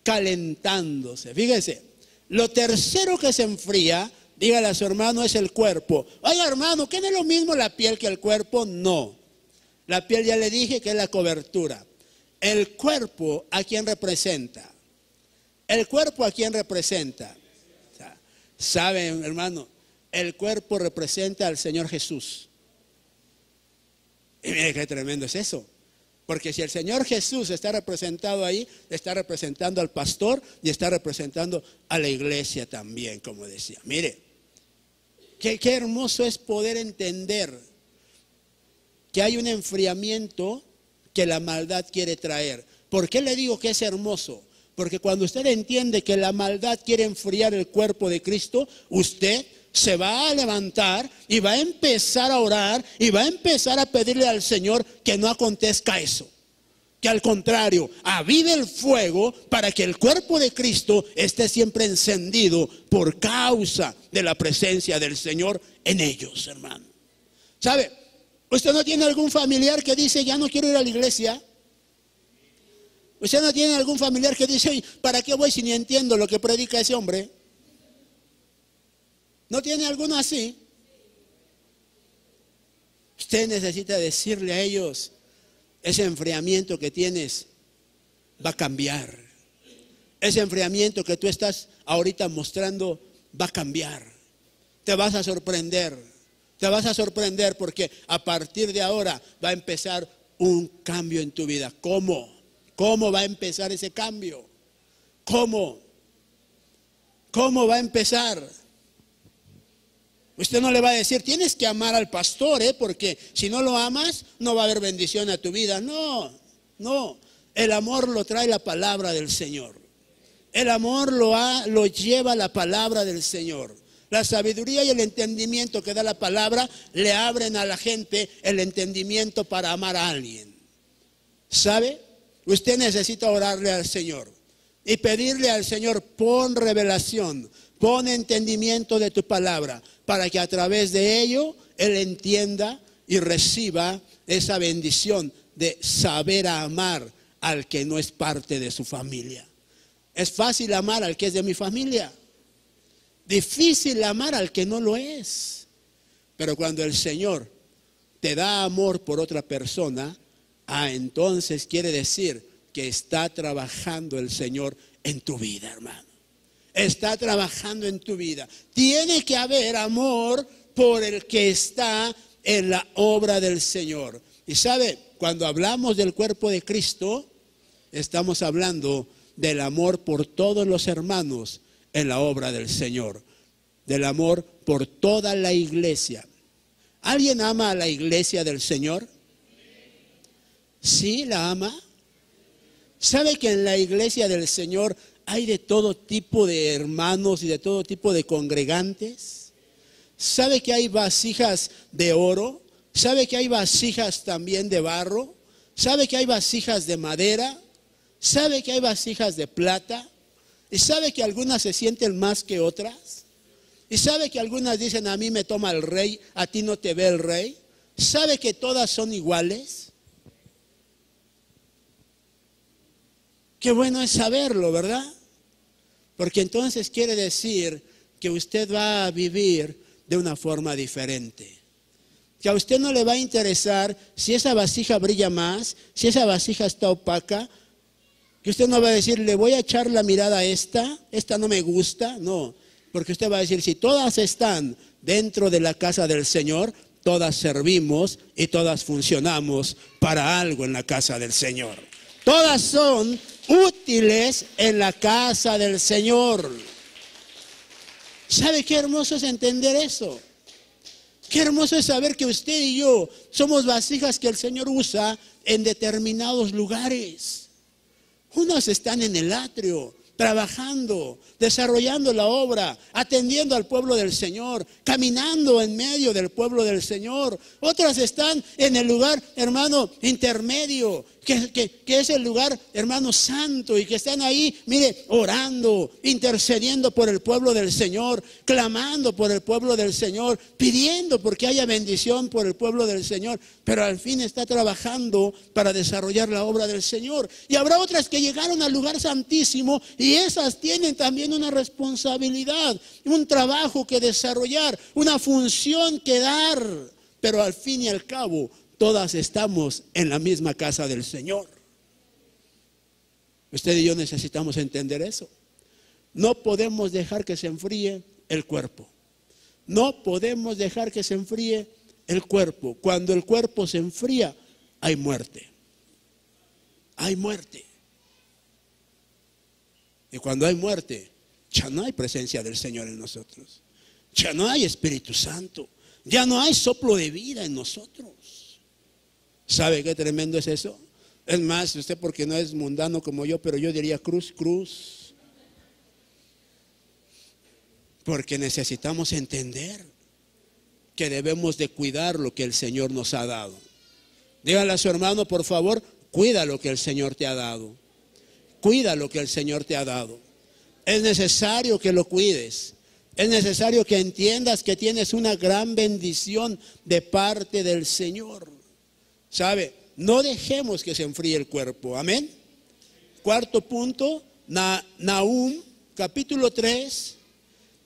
calentándose. Fíjense, lo tercero que se enfría, dígale a su hermano, es el cuerpo. Oiga, hermano, ¿qué no es lo mismo la piel que el cuerpo? No. La piel, ya le dije, que es la cobertura. El cuerpo, ¿a quién representa? El cuerpo, ¿a quién representa? O sea, ¿saben, hermano? El cuerpo representa al Señor Jesús. Y mire qué tremendo es eso. Porque si el Señor Jesús está representado ahí, está representando al pastor y está representando a la iglesia también, como decía. Mire, qué hermoso es poder entender que hay un enfriamiento que la maldad quiere traer. ¿Por qué le digo que es hermoso? Porque cuando usted entiende que la maldad quiere enfriar el cuerpo de Cristo, usted se va a levantar y va a empezar a orar y va a empezar a pedirle al Señor que no acontezca eso. Que al contrario, avive el fuego para que el cuerpo de Cristo esté siempre encendido por causa de la presencia del Señor en ellos, hermano. ¿Sabe? ¿Usted no tiene algún familiar que dice: ya no quiero ir a la iglesia? ¿Usted no tiene algún familiar que dice: ¿para qué voy si ni entiendo lo que predica ese hombre? ¿No tiene alguno así? Usted necesita decirle a ellos: ese enfriamiento que tienes va a cambiar. Ese enfriamiento que tú estás ahorita mostrando va a cambiar. Te vas a sorprender. Te vas a sorprender, porque a partir de ahora va a empezar un cambio en tu vida. ¿Cómo? ¿Cómo va a empezar ese cambio? ¿Cómo? ¿Cómo va a empezar? Usted no le va a decir: tienes que amar al pastor, porque si no lo amas, no va a haber bendición a tu vida. No, no. El amor lo trae la palabra del Señor. El amor lo lleva la palabra del Señor. La sabiduría y el entendimiento que da la palabra le abren a la gente el entendimiento para amar a alguien. ¿Sabe? Usted necesita orarle al Señor y pedirle al Señor: pon revelación, pon entendimiento de tu palabra, para que a través de ello Él entienda y reciba esa bendición de saber amar al que no es parte de su familia. Es fácil amar al que es de mi familia. Difícil amar al que no lo es. Pero cuando el Señor te da amor por otra persona, entonces quiere decir que está trabajando el Señor en tu vida, hermano. está trabajando en tu vida. Tiene que haber amor por el que está en la obra del Señor. Y sabe, cuando hablamos del cuerpo de Cristo, estamos hablando del amor por todos los hermanos en la obra del Señor, del amor por toda la iglesia. ¿Alguien ama a la iglesia del Señor? ¿Sí la ama? ¿Sabe que en la iglesia del Señor hay de todo tipo de hermanos y de todo tipo de congregantes? ¿Sabe que hay vasijas de oro? ¿Sabe que hay vasijas también de barro? ¿Sabe que hay vasijas de madera? ¿Sabe que hay vasijas de plata? ¿Y sabe que algunas se sienten más que otras? ¿Y sabe que algunas dicen, a mí me toma el rey, a ti no te ve el rey? ¿Sabe que todas son iguales? Qué bueno es saberlo, ¿verdad? Porque entonces quiere decir que usted va a vivir de una forma diferente. Que a usted no le va a interesar si esa vasija brilla más, si esa vasija está opaca. Que usted no va a decir, le voy a echar la mirada a esta no me gusta. No, porque usted va a decir, si todas están dentro de la casa del Señor, todas servimos y todas funcionamos para algo en la casa del Señor. Todas son útiles en la casa del Señor. ¿Sabe qué hermoso es entender eso? Qué hermoso es saber que usted y yo somos vasijas que el Señor usa en determinados lugares. Unos están en el atrio, trabajando, desarrollando la obra, atendiendo al pueblo del Señor, caminando en medio del pueblo del Señor. Otras están en el lugar, hermano, intermedio, que es el lugar, hermano, santo, y que están ahí, mire, orando, intercediendo por el pueblo del Señor, clamando por el pueblo del Señor, pidiendo porque haya bendición por el pueblo del Señor, pero al fin está trabajando para desarrollar la obra del Señor. Y habrá otras que llegaron al lugar santísimo y esas tienen también una responsabilidad, un trabajo que desarrollar, una función que dar, pero al fin y al cabo todas estamos en la misma casa del Señor. Usted y yo necesitamos entender eso. No podemos dejar que se enfríe el cuerpo. No podemos dejar que se enfríe el cuerpo. Cuando el cuerpo se enfría, hay muerte. Hay muerte. Y cuando hay muerte, ya no hay presencia del Señor en nosotros. Ya no hay Espíritu Santo. Ya no hay soplo de vida en nosotros. ¿Sabe qué tremendo es eso? Es más, usted porque no es mundano como yo, pero yo diría cruz. Porque necesitamos entender que debemos de cuidar lo que el Señor nos ha dado. Dígale a su hermano, por favor, cuida lo que el Señor te ha dado. Cuida lo que el Señor te ha dado. Es necesario que lo cuides. Es necesario que entiendas que tienes una gran bendición de parte del Señor. ¿Sabe? No dejemos que se enfríe el cuerpo. Amén. Cuarto punto, Nahum capítulo 3,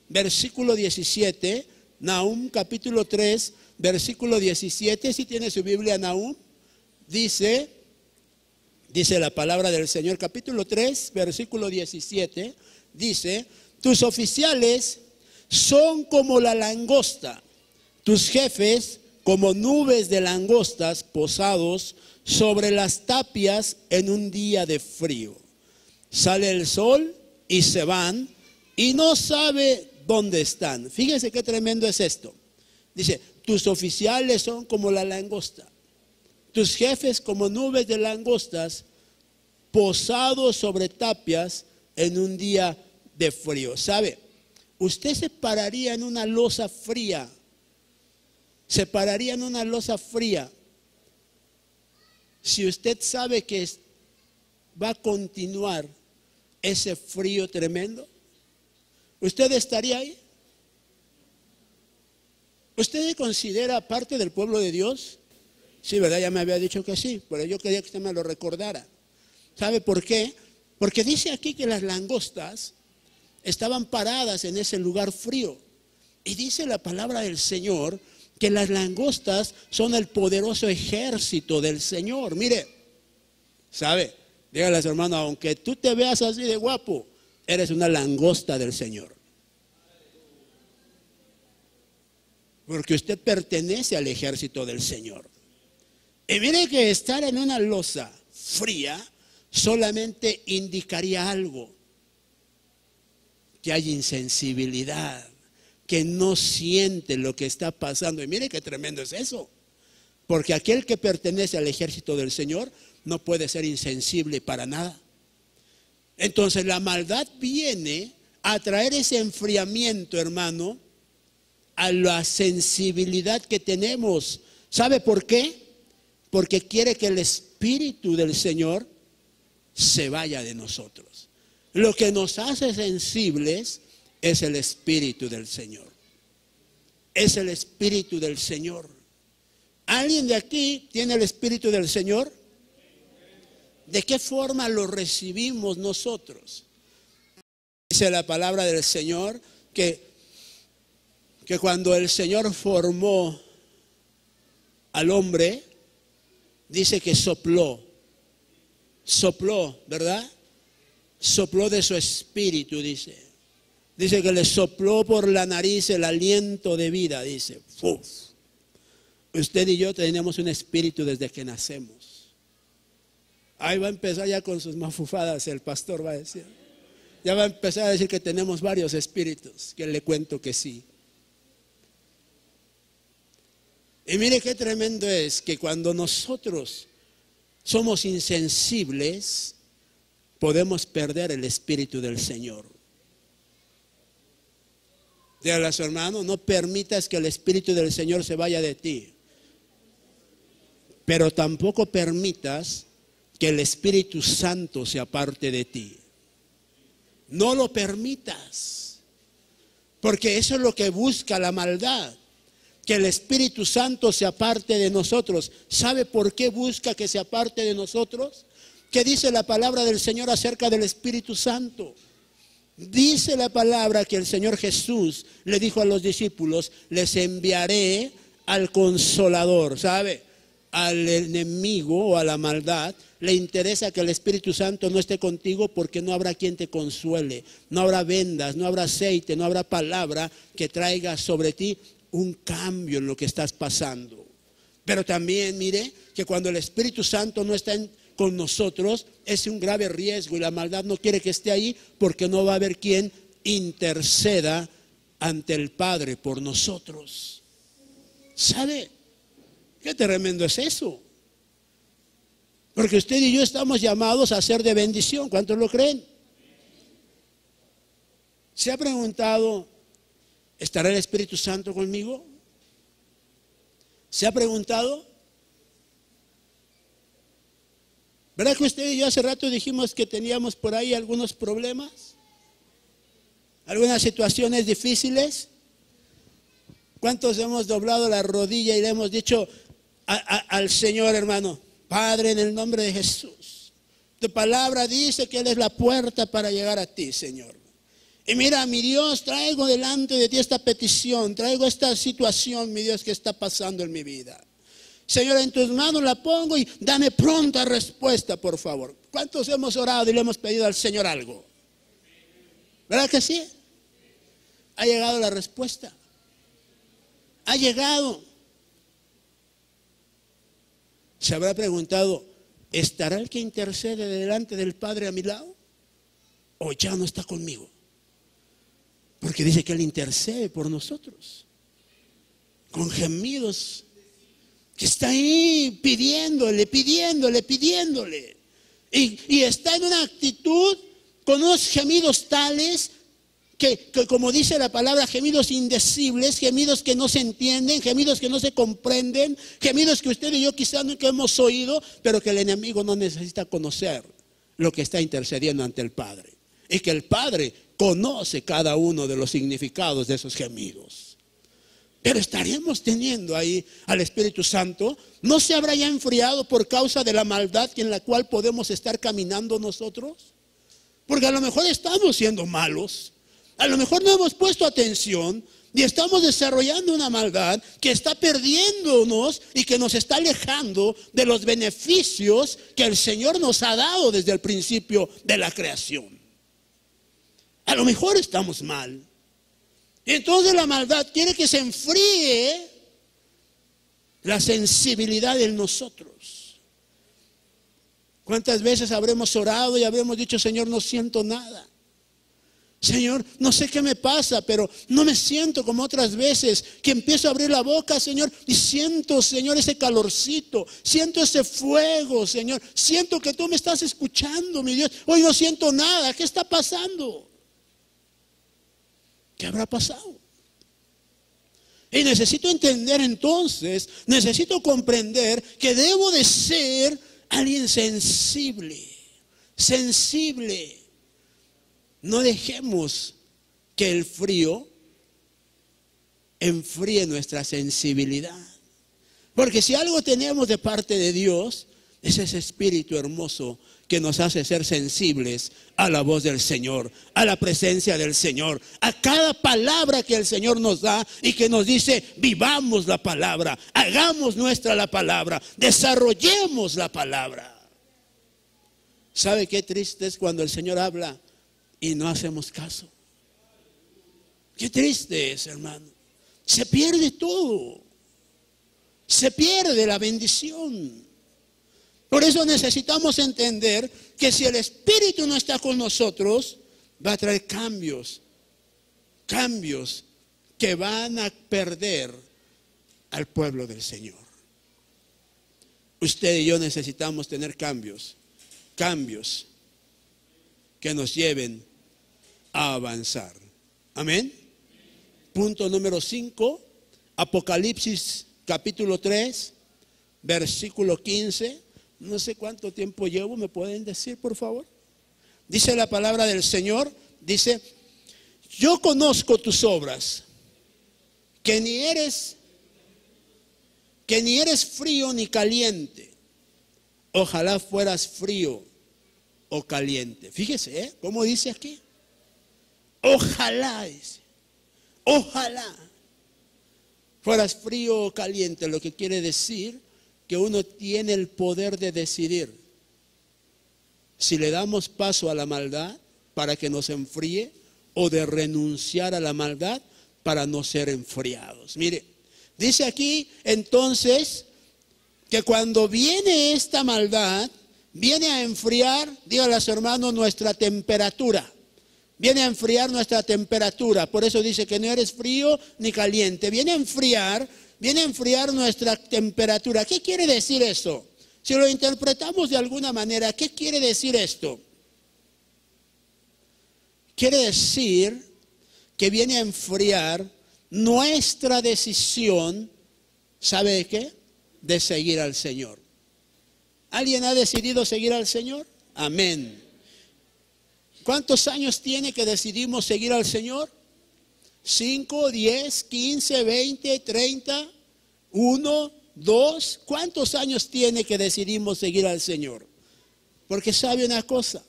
versículo 17. Nahum capítulo 3, versículo 17. Si tiene su Biblia, Nahum, dice la palabra del Señor, capítulo 3, versículo 17. Dice, tus oficiales son como la langosta, tus jefes como nubes de langostas posados sobre las tapias en un día de frío. Sale el sol y se van y no sabe dónde están. Fíjense qué tremendo es esto. Dice, tus oficiales son como la langosta, tus jefes como nubes de langostas posados sobre tapias en un día de frío. ¿Sabe? Usted se pararía en una losa fría. Se pararía en una losa fría si usted sabe que va a continuar ese frío tremendo. ¿Usted estaría ahí? ¿Usted se considera parte del pueblo de Dios? Sí, ¿verdad? Ya me había dicho que sí, pero yo quería que usted me lo recordara. ¿Sabe por qué? Porque dice aquí que las langostas estaban paradas en ese lugar frío. Y dice la palabra del Señor que las langostas son el poderoso ejército del Señor. Mire, ¿sabe? Dígale a su hermano, aunque tú te veas así de guapo, eres una langosta del Señor. Porque usted pertenece al ejército del Señor. Y mire que estar en una loza fría solamente indicaría algo: que hay insensibilidad, que no siente lo que está pasando. Y mire qué tremendo es eso. Porque aquel que pertenece al ejército del Señor no puede ser insensible para nada. Entonces la maldad viene a traer ese enfriamiento, hermano, a la sensibilidad que tenemos. ¿Sabe por qué? Porque quiere que el Espíritu del Señor se vaya de nosotros. Lo que nos hace sensibles es el Espíritu del Señor. Es el Espíritu del Señor. ¿Alguien de aquí tiene el Espíritu del Señor? ¿De qué forma lo recibimos nosotros? Dice la palabra del Señor que cuando el Señor formó al hombre, dice que sopló, ¿verdad? Sopló de su espíritu, dice. Dice que le sopló por la nariz el aliento de vida, dice. ¡Uf! Usted y yo tenemos un espíritu desde que nacemos. Ahí va a empezar ya con sus mafufadas, el pastor va a decir. Ya va a empezar a decir que tenemos varios espíritus, que le cuento que sí. Y mire qué tremendo es que cuando nosotros somos insensibles, podemos perder el Espíritu del Señor. Dígale a su hermano: no permitas que el Espíritu del Señor se vaya de ti. Pero tampoco permitas que el Espíritu Santo se aparte de ti. No lo permitas. Porque eso es lo que busca la maldad. Que el Espíritu Santo se aparte de nosotros. ¿Sabe por qué busca que se aparte de nosotros? ¿Qué dice la palabra del Señor acerca del Espíritu Santo? Dice la palabra que el Señor Jesús le dijo a los discípulos: les enviaré al Consolador. ¿Sabe? Al enemigo o a la maldad le interesa que el Espíritu Santo no esté contigo, porque no habrá quien te consuele. No habrá vendas, no habrá aceite, no habrá palabra que traiga sobre ti un cambio en lo que estás pasando. Pero también mire que cuando el Espíritu Santo no está con nosotros, es un grave riesgo, y la maldad no quiere que esté ahí, porque no va a haber quien interceda ante el Padre por nosotros. ¿Sabe? Qué tremendo es eso. Porque usted y yo estamos llamados a ser de bendición. ¿Cuántos lo creen? ¿Se ha preguntado: ¿estará el Espíritu Santo conmigo? ¿Se ha preguntado? ¿Verdad que usted y yo hace rato dijimos que teníamos por ahí algunos problemas? ¿Algunas situaciones difíciles? ¿Cuántos hemos doblado la rodilla y le hemos dicho al Señor, hermano: Padre, en el nombre de Jesús, tu palabra dice que Él es la puerta para llegar a ti, Señor? Y mira, mi Dios, traigo delante de ti esta petición, traigo esta situación, mi Dios, que está pasando en mi vida. Señor, en tus manos la pongo y dame pronta respuesta, por favor. ¿Cuántos hemos orado y le hemos pedido al Señor algo? ¿Verdad que sí? Ha llegado la respuesta. Ha llegado. Se habrá preguntado: ¿estará el que intercede delante del Padre a mi lado? ¿O ya no está conmigo? Porque dice que Él intercede por nosotros con gemidos, que está ahí pidiéndole. Y está en una actitud con unos gemidos tales que como dice la palabra, gemidos indecibles, gemidos que no se entienden, gemidos que no se comprenden, gemidos que usted y yo quizás nunca hemos oído, pero que el enemigo no necesita conocer lo que está intercediendo ante el Padre. Y que el Padre conoce cada uno de los significados de esos gemidos. Pero estaremos teniendo ahí al Espíritu Santo. ¿No se habrá ya enfriado por causa de la maldad en la cual podemos estar caminando nosotros? Porque a lo mejor estamos siendo malos, a lo mejor no hemos puesto atención y estamos desarrollando una maldad que está perdiéndonos y que nos está alejando de los beneficios que el Señor nos ha dado desde el principio de la creación. A lo mejor estamos mal. Y entonces la maldad quiere que se enfríe la sensibilidad en nosotros. ¿Cuántas veces habremos orado y habremos dicho: Señor, no siento nada? Señor, no sé qué me pasa, pero no me siento como otras veces, que empiezo a abrir la boca, Señor, y siento, Señor, ese calorcito, siento ese fuego, Señor, siento que tú me estás escuchando, mi Dios. Hoy no siento nada. ¿Qué está pasando? ¿Qué habrá pasado? Y necesito entender entonces, necesito comprender que debo de ser alguien sensible, sensible. No dejemos que el frío enfríe nuestra sensibilidad. Porque si algo tenemos de parte de Dios, es ese espíritu hermoso que nos hace ser sensibles a la voz del Señor, a la presencia del Señor, a cada palabra que el Señor nos da y que nos dice: vivamos la palabra, hagamos nuestra la palabra, desarrollemos la palabra. ¿Sabe qué triste es cuando el Señor habla y no hacemos caso? Qué triste es, hermano. Se pierde todo. Se pierde la bendición. Por eso necesitamos entender que si el Espíritu no está con nosotros, va a traer cambios. Cambios que van a perder al pueblo del Señor. Usted y yo necesitamos tener cambios. Cambios que nos lleven a avanzar. Amén. Punto número 5, Apocalipsis capítulo 3, versículo 15. No sé cuánto tiempo llevo, ¿me pueden decir, por favor? Dice la palabra del Señor, dice: yo conozco tus obras, que ni eres frío ni caliente. Ojalá fueras frío o caliente. Fíjese, ¿cómo dice aquí? Ojalá, ojalá fueras frío o caliente, lo que quiere decir que uno tiene el poder de decidir si le damos paso a la maldad para que nos enfríe, o de renunciar a la maldad para no ser enfriados. Mire, dice aquí entonces que cuando viene esta maldad, viene a enfriar, dígale a su hermano, nuestra temperatura. Viene a enfriar nuestra temperatura. Por eso dice que no eres frío ni caliente. Viene a enfriar nuestra temperatura. ¿Qué quiere decir eso? Si lo interpretamos de alguna manera, ¿qué quiere decir esto? Quiere decir que viene a enfriar nuestra decisión, ¿sabe de qué? De seguir al Señor. ¿Alguien ha decidido seguir al Señor? Amén. ¿Cuántos años tiene que decidimos seguir al Señor? 5, 10, 15, 20, 30, 1, 2. ¿Cuántos años tiene que decidimos seguir al Señor? Porque sabe una cosa.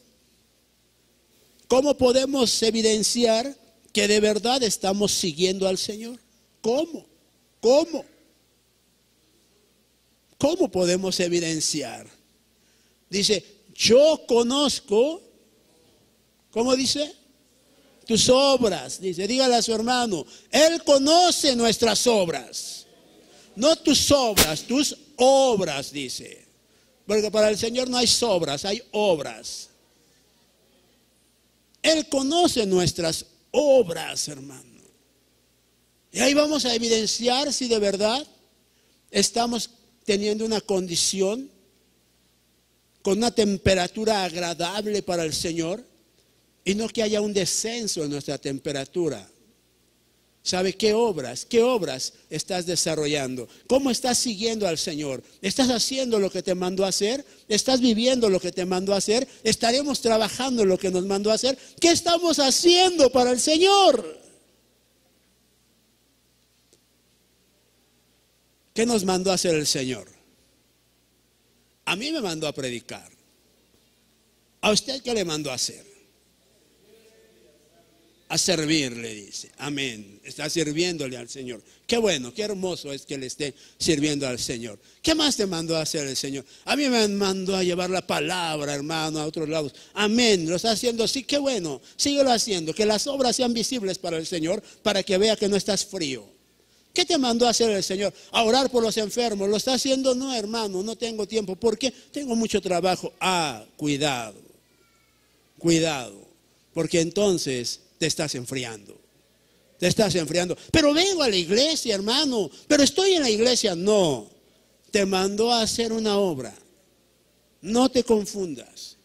¿Cómo podemos evidenciar que de verdad estamos siguiendo al Señor? ¿Cómo? ¿Cómo? ¿Cómo podemos evidenciar? Dice, yo conozco, ¿cómo dice? Tus obras. Dice, dígale a su hermano, Él conoce nuestras obras. No tus obras, tus obras, dice. Porque para el Señor no hay sobras, hay obras. Él conoce nuestras obras, hermano. Y ahí vamos a evidenciar si de verdad estamos teniendo una condición con una temperatura agradable para el Señor, y no que haya un descenso en nuestra temperatura. ¿Sabe qué obras? ¿Qué obras estás desarrollando? ¿Cómo estás siguiendo al Señor? ¿Estás haciendo lo que te mandó a hacer? ¿Estás viviendo lo que te mandó a hacer? ¿Estaremos trabajando lo que nos mandó a hacer? ¿Qué estamos haciendo para el Señor? ¿Qué nos mandó a hacer el Señor? A mí me mandó a predicar. ¿A usted qué le mandó a hacer? a servirle, dice. Amén. Está sirviéndole al Señor. Qué bueno, qué hermoso es que le esté sirviendo al Señor. ¿Qué más te mandó a hacer el Señor? A mí me mandó a llevar la palabra, hermano, a otros lados. Amén. Lo está haciendo, sí, qué bueno. Síguelo haciendo. Que las obras sean visibles para el Señor, para que vea que no estás frío. ¿Qué te mandó a hacer el Señor? A orar por los enfermos. ¿Lo está haciendo? No, hermano, no tengo tiempo. ¿Por qué? Tengo mucho trabajo. Cuidado. Cuidado. Porque entonces te estás enfriando. Te estás enfriando. Pero vengo a la iglesia, hermano. Pero estoy en la iglesia. No. Te mandó a hacer una obra. No te confundas.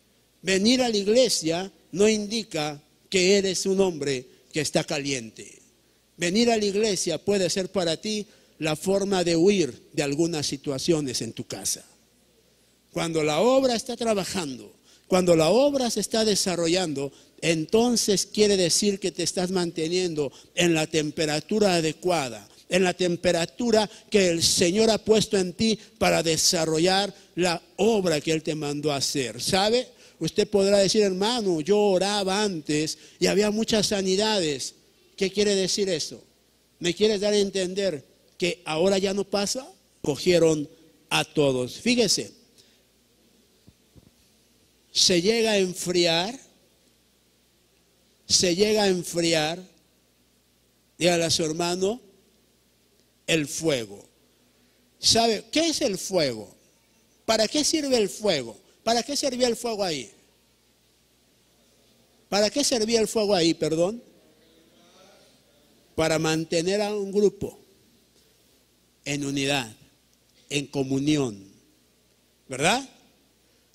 Venir a la iglesia no indica que eres un hombre que está caliente. Venir a la iglesia puede ser para ti la forma de huir de algunas situaciones en tu casa. Cuando la obra está trabajando, cuando la obra se está desarrollando, entonces quiere decir que te estás manteniendo en la temperatura adecuada, en la temperatura que el Señor ha puesto en ti para desarrollar la obra que Él te mandó a hacer. ¿Sabe? Usted podrá decir, hermano, yo oraba antes y había muchas sanidades. ¿Qué quiere decir eso? ¿Me quieres dar a entender que ahora ya no pasa? Cogieron a todos. Fíjese, se llega a enfriar, dígale a su hermano, el fuego. ¿Sabe qué es el fuego? ¿Para qué sirve el fuego? ¿Para qué servía el fuego ahí? ¿Para qué servía el fuego ahí, perdón? Para mantener a un grupo en unidad, en comunión, ¿verdad?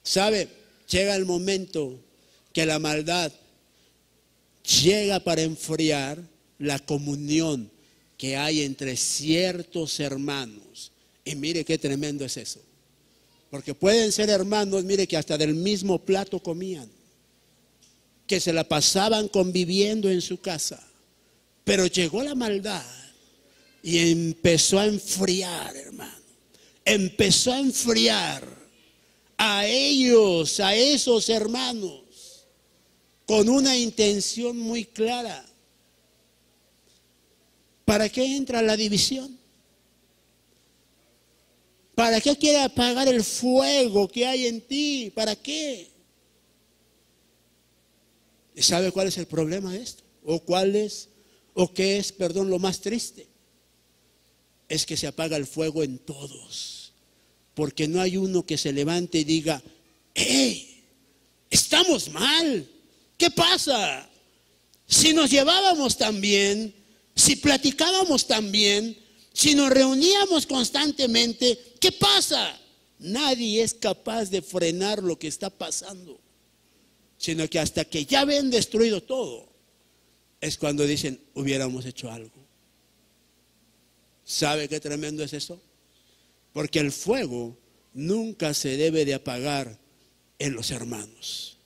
¿Sabe? Llega el momento que la maldad llega para enfriar la comunión que hay entre ciertos hermanos. Y mire qué tremendo es eso. Porque pueden ser hermanos, mire, que hasta del mismo plato comían, que se la pasaban conviviendo en su casa. Pero llegó la maldad y empezó a enfriar, hermano. Empezó a enfriar a ellos, a esos hermanos, con una intención muy clara. ¿Para qué entra la división? ¿Para qué quiere apagar el fuego que hay en ti? ¿Para qué? ¿Y sabe cuál es el problema de esto? ¿O qué es, perdón, lo más triste? Es que se apaga el fuego en todos. Porque no hay uno que se levante y diga, ¡hey! Estamos mal. ¿Qué pasa? Si nos llevábamos tan bien, si platicábamos tan bien, si nos reuníamos constantemente, ¿qué pasa? Nadie es capaz de frenar lo que está pasando, sino que hasta que ya ven destruido todo, es cuando dicen, hubiéramos hecho algo. ¿Sabe qué tremendo es eso? Porque el fuego nunca se debe de apagar en los hermanos.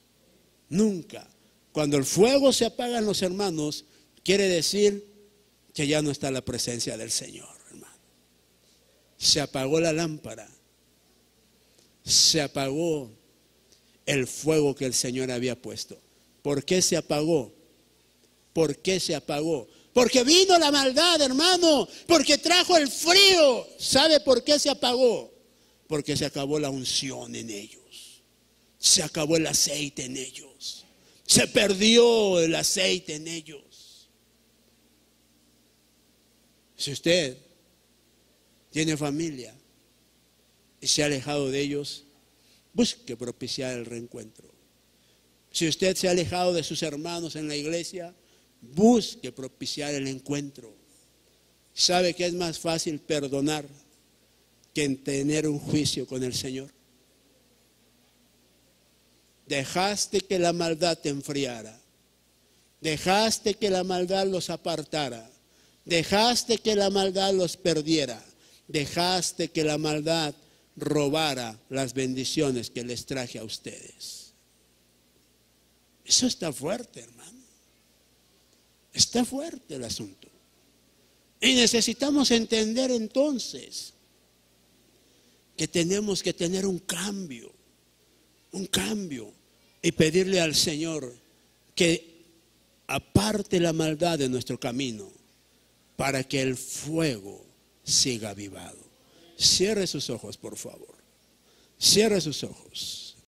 Nunca. Cuando el fuego se apaga en los hermanos, quiere decir que ya no está la presencia del Señor, hermano. Se apagó la lámpara. Se apagó el fuego que el Señor había puesto. ¿Por qué se apagó? ¿Por qué se apagó? Porque vino la maldad, hermano. Porque trajo el frío. ¿Sabe por qué se apagó? Porque se acabó la unción en ellos. Se acabó el aceite en ellos. Se perdió el aceite en ellos. Si usted tiene familia y se ha alejado de ellos, busque propiciar el reencuentro. Si usted se ha alejado de sus hermanos en la iglesia, busque propiciar el encuentro. ¿Sabe que es más fácil perdonar que en tener un juicio con el Señor? Dejaste que la maldad te enfriara. Dejaste que la maldad los apartara. Dejaste que la maldad los perdiera. Dejaste que la maldad robara las bendiciones que les traje a ustedes. Eso está fuerte, hermano. Está fuerte el asunto. Y necesitamos entender entonces que tenemos que tener un cambio y pedirle al Señor que aparte la maldad de nuestro camino para que el fuego siga avivado. Cierre sus ojos, por favor. Cierre sus ojos.